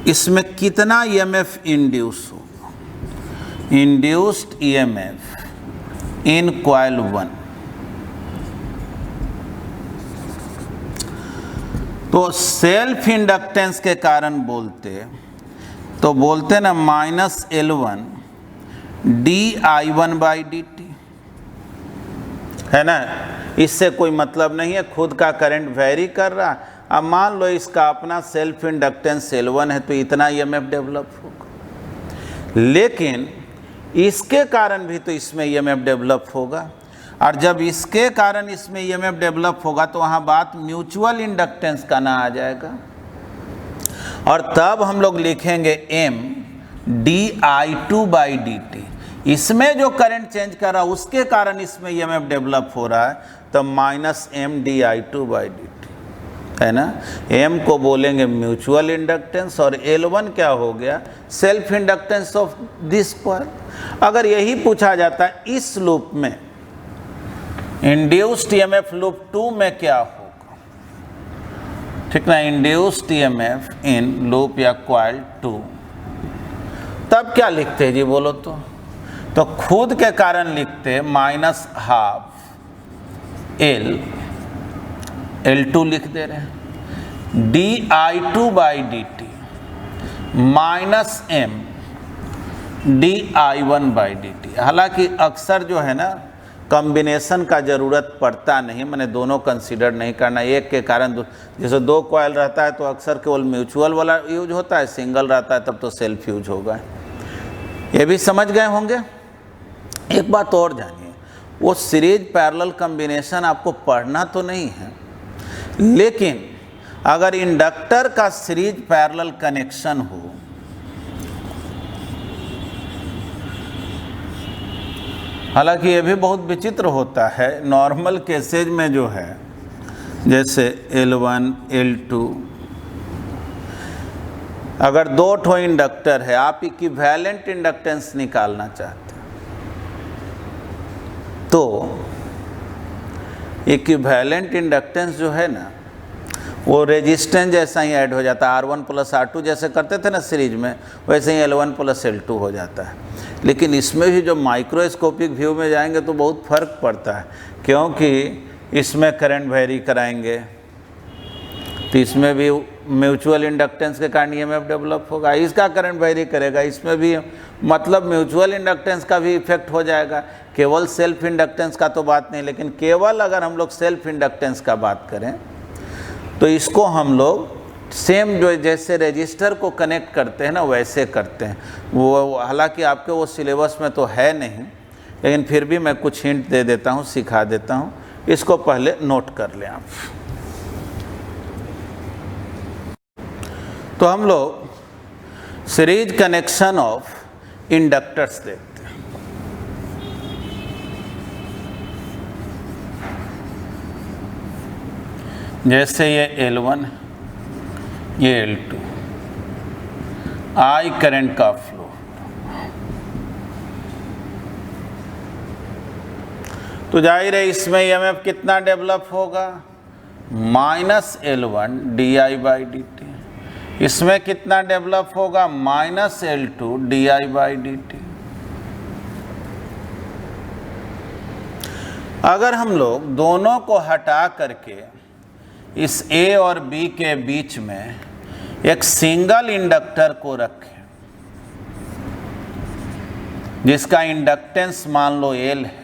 इसमें कितना ईएमएफ इंड्यूस होगा, इंड्यूस्ड ईएमएफ इन कॉइल 1, तो सेल्फ इंडक्टेंस के कारण बोलते ना -L1 di1/dt है ना। इससे कोई मतलब नहीं है, खुद का करंट वेरी कर रहा। अब मान लो इसका अपना सेल्फ इंडक्टेंस L1 है तो इतना ईएमएफ डेवलप होगा, लेकिन इसके कारण भी तो इसमें ईएमएफ डेवलप होगा। और जब इसके कारण इसमें ईएमएफ डेवलप होगा तो वहाँ बात म्यूचुअल इंडक्टेंस का ना आ जाएगा, और तब हम लोग लिखेंगे M di2/dt। इसमें जो करंट चेंज कर रहा है उसके कारण इसमें ईएमएफ डेवलप हो रहा है, तो -M di2/dt है ना। M को बोलेंगे म्यूचुअल इंडक्टेंस और L1 क्या हो गया, self inductance of this coil. अगर यही पूछा जाता है इस लूप में इंड्यूस्ड ईएमएफ लूप 2 में क्या होगा, ठीक ना, इंड्यूस्ड ईएमएफ इन लूप या कॉइल 2, तब क्या लिखते हैं जी बोलो तो खुद के कारण लिखते -12 L2 लिख दे रहे हैं, di2/dt -M di1/dt। हालांकि अक्सर जो है ना कॉम्बिनेशन का ज़रूरत पड़ता नहीं, मैंने दोनों कंसीडर नहीं करना। एक के कारण जैसे दो कॉइल रहता है तो अक्सर केवल म्यूचुअल वाला यूज होता है, सिंगल रहता है तब तो सेल्फ यूज होगा। ये भी समझ गए होंगे। एक बात और जानिए, वो सीरीज पैरेलल कॉम्बिनेशन आपको पढ़ना तो नहीं है, लेकिन अगर इंडक्टर का सीरीज पैरेलल कनेक्शन हो, हालांकि ये भी बहुत विचित्र होता है। नॉर्मल केसेज में जो है जैसे L1 L2, अगर दो ठो इंडक्टर है, आप इक्विवेलेंट इंडक्टेंस निकालना चाहते हैं तो इक्विवेलेंट इंडक्टेंस जो है ना वो रेजिस्टेंस जैसा ही ऐड हो जाता है। R1 + R2 जैसे करते थे ना सीरीज में, वैसे ही L1 + L2 हो जाता है। लेकिन इसमें भी जो माइक्रोस्कोपिक व्यू में जाएंगे तो बहुत फ़र्क पड़ता है, क्योंकि इसमें करंट वेरी कराएंगे तो इसमें भी म्यूचुअल इंडक्टेंस के कारण ईएमएफ डेवलप होगा, इसका करंट वेरी करेगा, इसमें भी मतलब म्यूचुअल इंडक्टेंस का भी इफेक्ट हो जाएगा। केवल सेल्फ इंडक्टेंस का तो बात नहीं, लेकिन केवल अगर हम लोग सेल्फ इंडक्टेंस का बात करें तो इसको हम लोग सेम जो जैसे रजिस्टर को कनेक्ट करते हैं ना वैसे करते हैं। वो हालांकि आपके वो सिलेबस में तो है नहीं, लेकिन फिर भी मैं कुछ हिंट दे देता हूँ, सिखा देता हूँ, इसको पहले नोट कर लें आप। तो हम लोग सीरीज कनेक्शन ऑफ इंडक्टर्स देखते हैं। जैसे ये L1, ये L2, I करंट का फ्लो, तो जाहिर है इसमें ईएमएफ कितना डेवलप होगा, -L1 di/dt। इसमें कितना डेवलप होगा, -L2 di/dt। अगर हम लोग दोनों को हटा करके इस A और B के बीच में एक सिंगल इंडक्टर को रखें जिसका इंडक्टेंस मान लो L है,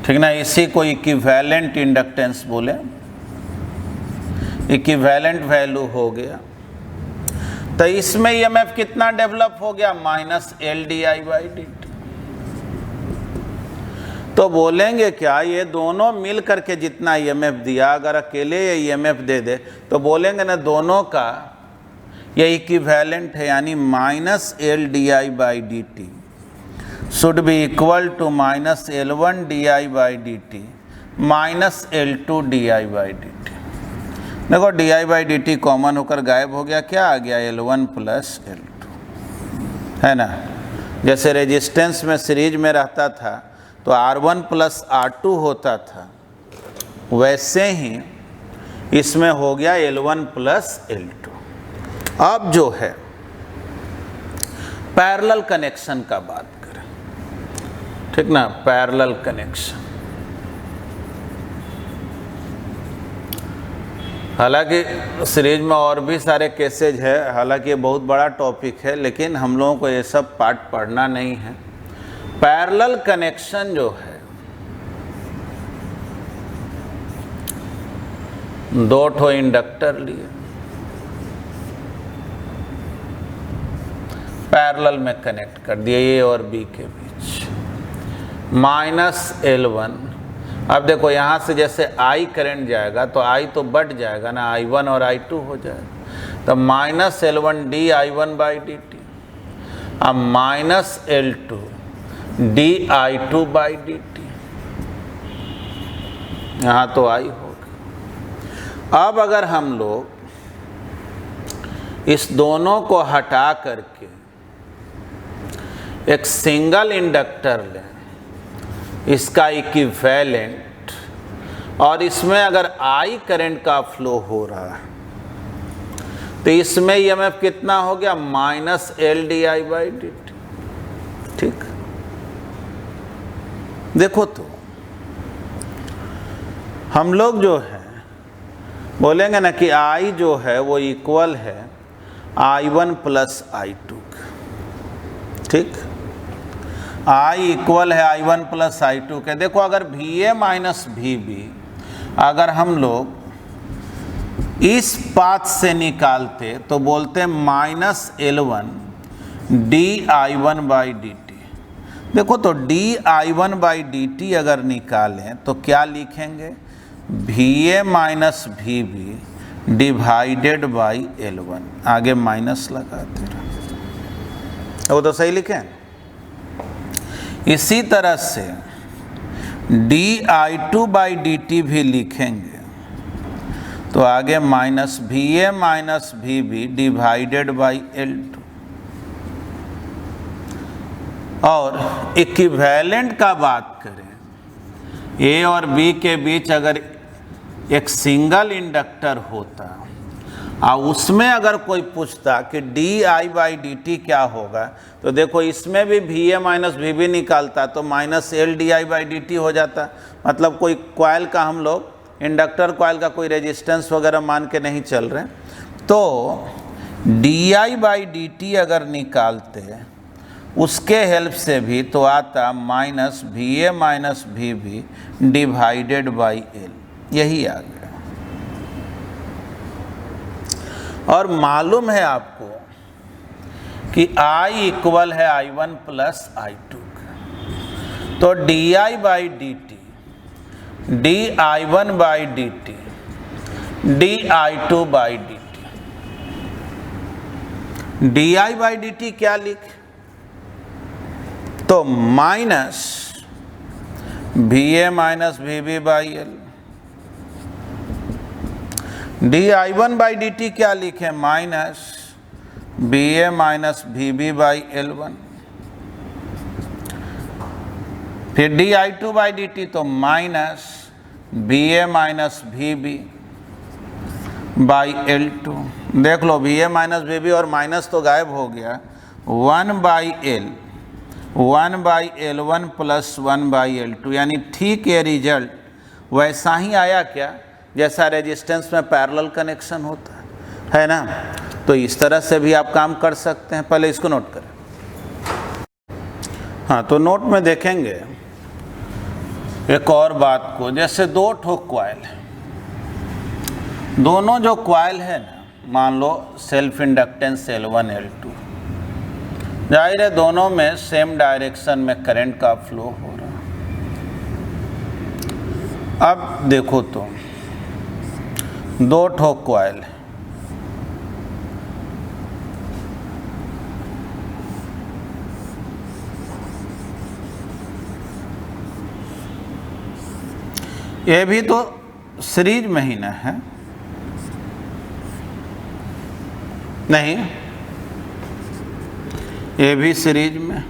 ठीक ना, इसी को इक्विवेलेंट इंडक्टेंस बोले, इक्विवेलेंट वैल्यू हो गया। तो इसमें ईएमएफ कितना डेवलप हो गया, -L di/dt। तो बोलेंगे क्या, ये दोनों मिल करके जितना ईएमएफ दिया, अगर अकेले ये ईएमएफ दे दे तो बोलेंगे ना दोनों का ये इक्विवेलेंट है, यानी minus L d I by d t should be equal to minus L1 d I by d t minus L2 d I by d t. देखो d I by d t common होकर गायब हो गया, क्या आ गया L1 plus L2, है ना। जैसे रेजिस्टेंस में सीरीज में रहता था तो R1 प्लस R2 होता था, वैसे ही इसमें हो गया L1 प्लस L2। अब जो है पैरेलल कनेक्शन का बात करें, ठीक ना, पैरेलल कनेक्शन। हालांकि सीरीज में और भी सारे केसेज है, हालांकि ये बहुत बड़ा टॉपिक है, लेकिन हम लोगों को ये सब पार्ट पढ़ना नहीं है। पैरेलल कनेक्शन जो है, दो ठो इंडक्टर लिए, पैरेलल में कनेक्ट कर दिए ए और बी के बीच, माइनस L1। अब देखो यहाँ से जैसे I करंट जाएगा तो I तो बढ़ जाएगा ना, I1 और I2 हो जाएगा, तो minus L1 d I1 by d t, अब minus L2 d I2 by d t, यहाँ तो I होगा। अब अगर हम लोग इस दोनों को हटा करके एक सिंगल इंडक्टर लें, इसका इक्विवेलेंट, और इसमें अगर I करंट का फ्लो हो रहा है तो इसमें EMF कितना हो गया, minus L d I by d T. ठीक, देखो तो हम लोग जो है बोलेंगे ना कि I जो है वो इक्वल है I1 प्लस I2, ठीक, I इक्वल है I1 प्लस I2 के। देखो अगर VA माइनस VB अगर हम लोग इस पाथ से निकालते तो बोलते minus L1 d I1 by d t. देखो तो D I1 by d T अगर निकालें तो क्या लिखेंगे, VA minus VB divided by L1, आगे माइनस लगाते रहो, वो तो सही लिखें। इसी तरह से D I2 by d T भी लिखेंगे तो आगे minus VA minus VB divided by L2। और इक्विवेलेंट का बात करें, A और B के बीच अगर एक सिंगल इंडक्टर होता और उसमें अगर कोई पूछता कि D I by d t क्या होगा, तो देखो इसमें भी VA माइनस VB निकालता तो minus L d I by d T हो जाता। मतलब कोई कॉइल का, हम लोग इंडक्टर कॉइल का कोई रेजिस्टेंस वगैरह मान के नहीं चल रहे, तो d I by d T अगर निकालते उसके हेल्प से भी तो आता minus VA minus VB divided by L, यही आ गया। और मालूम है आपको कि I इक्वल है I1 प्लस I2 का, तो d I by d t d I1 by d t d I2 by d t, d I by d t क्या लिखे, तो minus VA minus VB by L, d I1 by d t क्या लिखे, minus VA minus VB by L1, फिर d I2 by d t तो minus VA minus VB by L2। देख लो VA minus VB और minus तो गायब हो गया, 1 by L 1 by L1 plus 1 by L2, यानी ठीक ये रिजल्ट वैसा ही आया क्या जैसा रेजिस्टेंस में पैरेलल कनेक्शन होता है ना। तो इस तरह से भी आप काम कर सकते हैं, पहले इसको नोट करें। हाँ, तो नोट में देखेंगे एक और बात को, जैसे दो ठो कॉइल है, दोनों जो कॉइल है ना, मान low self inductance L1 L2, जाहिर है दोनों में सेम डायरेक्शन में करंट का फ्लो हो रहा। अब देखो तो दो ठो कॉइल है, ये भी तो सीरीज में ही ना है, नहीं ये भी सीरीज में,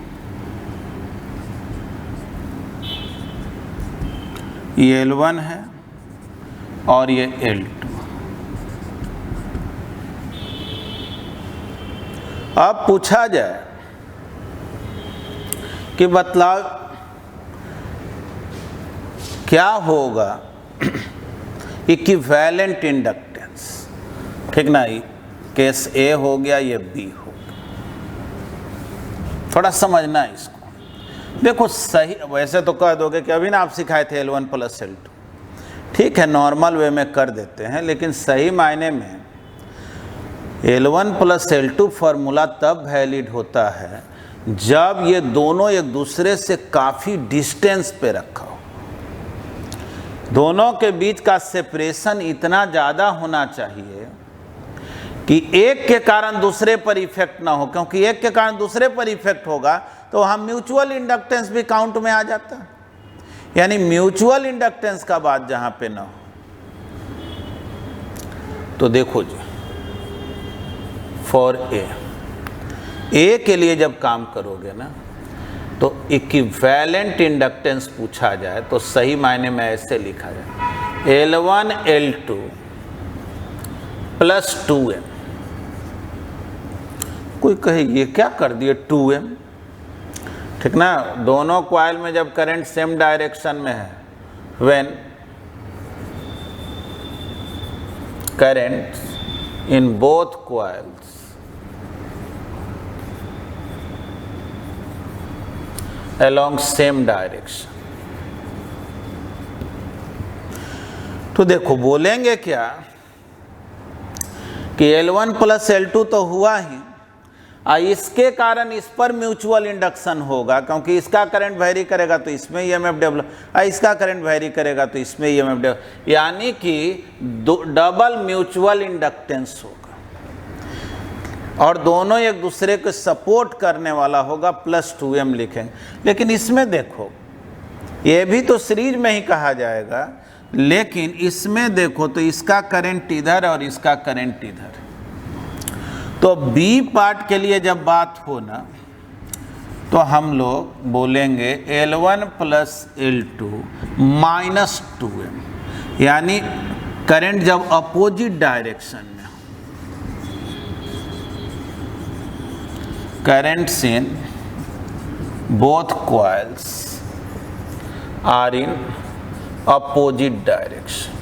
ये L1 है और ये L2। अब पूछा जाए कि बतलाओ क्या होगा इक्विवेलेंट इंडक्टेंस, ठीक ना। केस ए हो गया, ये बी हो गया। थोड़ा समझना है इसको। देखो सही, वैसे तो कह दोगे कि अभी ना आप सिखाए थे L1 + L2, ठीक है, नॉर्मल वे में कर देते हैं, लेकिन सही मायने में L1 + L2 फार्मूला तब वैलिड होता है जब ये दोनों एक दूसरे से काफ़ी डिस्टेंस पे रखा हो। दोनों के बीच का सेपरेशन इतना ज़्यादा होना चाहिए कि एक के कारण दूसरे पर इफेक्ट ना हो, क्योंकि एक के कारण दूसरे पर इफेक्ट होगा तो हम म्यूचुअल इंडक्टेंस भी काउंट में आ जाता है, यानी म्यूचुअल इंडक्टेंस का बात जहां पे ना हो। तो देखो जी, फॉर ए के लिए जब काम करोगे ना तो इक्विवेलेंट इंडक्टेंस पूछा जाए तो सही मायने में ऐसे लिखा जाए L1 L2 + 2m। कोई कहे ये क्या कर दिए 2m, ठीक ना। दोनों कॉइल में जब करंट सेम डायरेक्शन में है, when current in both coils along same direction, तो देखो बोलेंगे क्या कि L1 + L2 तो हुआ ही, इसके कारण इस पर म्यूचुअल इंडक्शन होगा, क्योंकि इसका करंट वेरी करेगा तो इसमें ईएमएफ डेवलप, इसका करंट वेरी करेगा तो इसमें ईएमएफ डेवलप, यानी कि डबल म्यूचुअल इंडक्टेंस होगा और दोनों एक दूसरे को सपोर्ट करने वाला होगा, +2m लिखेंगे। लेकिन इसमें देखो ये भी तो सीरीज में ही कहा जाएगा, लेकिन इसमें देखो तो इसका करंट इधर और इसका करंट इधर, तो बी पार्ट के लिए जब बात हो ना तो हम लोग बोलेंगे L1 + L2 - 2m, यानी करंट जब अपोजिट डायरेक्शन में, currents in both coils are in opposite direction,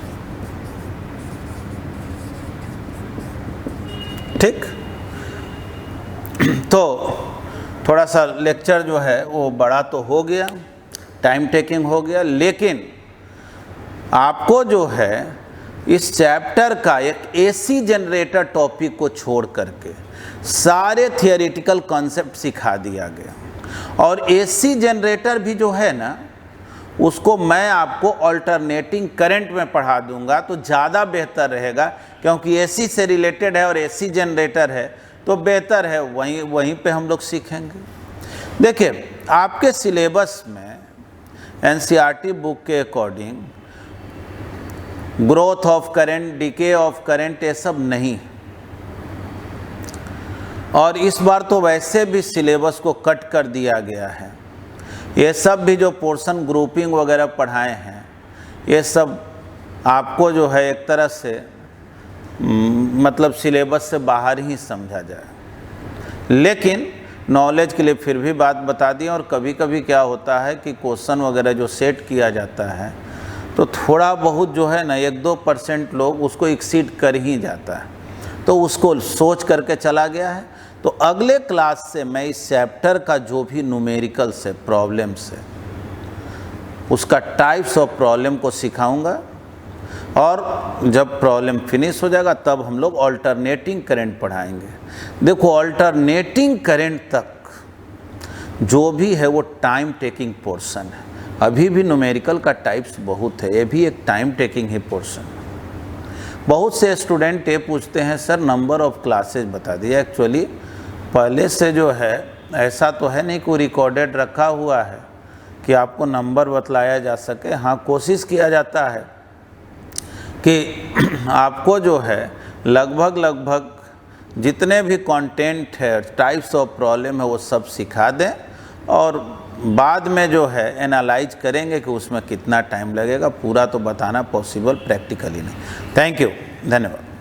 ठीक। तो थोड़ा सा लेक्चर जो है वो बड़ा तो हो गया, टाइम टेकिंग हो गया, लेकिन आपको जो है इस चैप्टर का एक एसी जनरेटर टॉपिक को छोड़ करके सारे थियोरेटिकल कॉन्सेप्ट सिखा दिया गया। और एसी जनरेटर भी जो है ना उसको मैं आपको अल्टरनेटिंग करंट में पढ़ा दूंगा तो ज़्यादा बेहतर रहेगा, क्योंकि एसी से रिलेटेड है और एसी जनरेटर है तो बेहतर है, वहीं पे हम लोग सीखेंगे। देखिए आपके सिलेबस में एनसीईआरटी बुक के according growth of current, decay of current, ये सब नहीं, और इस बार तो वैसे भी सिलेबस को कट कर दिया गया है। ये सब भी जो पोर्शन ग्रुपिंग वगैरह पढ़ाए हैं ये सब आपको जो है एक तरह से मतलब सिलेबस से बाहर ही समझा जाए, लेकिन नॉलेज के लिए फिर भी बात बता दी। और कभी कभी क्या होता है कि क्वेश्चन वगैरह जो सेट किया जाता है तो थोड़ा बहुत जो है ना 1-2% लोग उसको एक्सीड कर ही जाता है, तो उसको सोच करके चला गया है। तो अगले क्लास से मैं इस चैप्टर का जो भी न्यूमेरिकल्स है, प्रॉब्लम्स है, उसका टाइप्स ऑफ प्रॉब्लम को सिखाऊंगा, और जब प्रॉब्लम फिनिश हो जाएगा तब हम लोग अल्टरनेटिंग करंट पढ़ाएंगे। देखो अल्टरनेटिंग करंट तक जो भी है वो टाइम टेकिंग पोर्शन है, अभी भी न्यूमेरिकल का टाइप्स बहुत है, ये भी एक टाइम टेकिंग ही पोर्शन है। बहुत से स्टूडेंट ये पूछते हैं सर नंबर ऑफ क्लासेज बता दिए। एक्चुअली पहले से जो है ऐसा तो है नहीं, कोई रिकॉर्डेड रखा हुआ है कि आपको नंबर बतलाया जा सके। हाँ, कोशिश किया जाता है कि आपको जो है लगभग जितने भी कंटेंट है, टाइप्स ऑफ प्रॉब्लम है, वो सब सिखा दें और बाद में जो है एनालाइज करेंगे कि उसमें कितना टाइम लगेगा। पूरा तो बताना पॉसिबल प्रैक्टिकली नहीं। थैंक यू, धन्यवाद।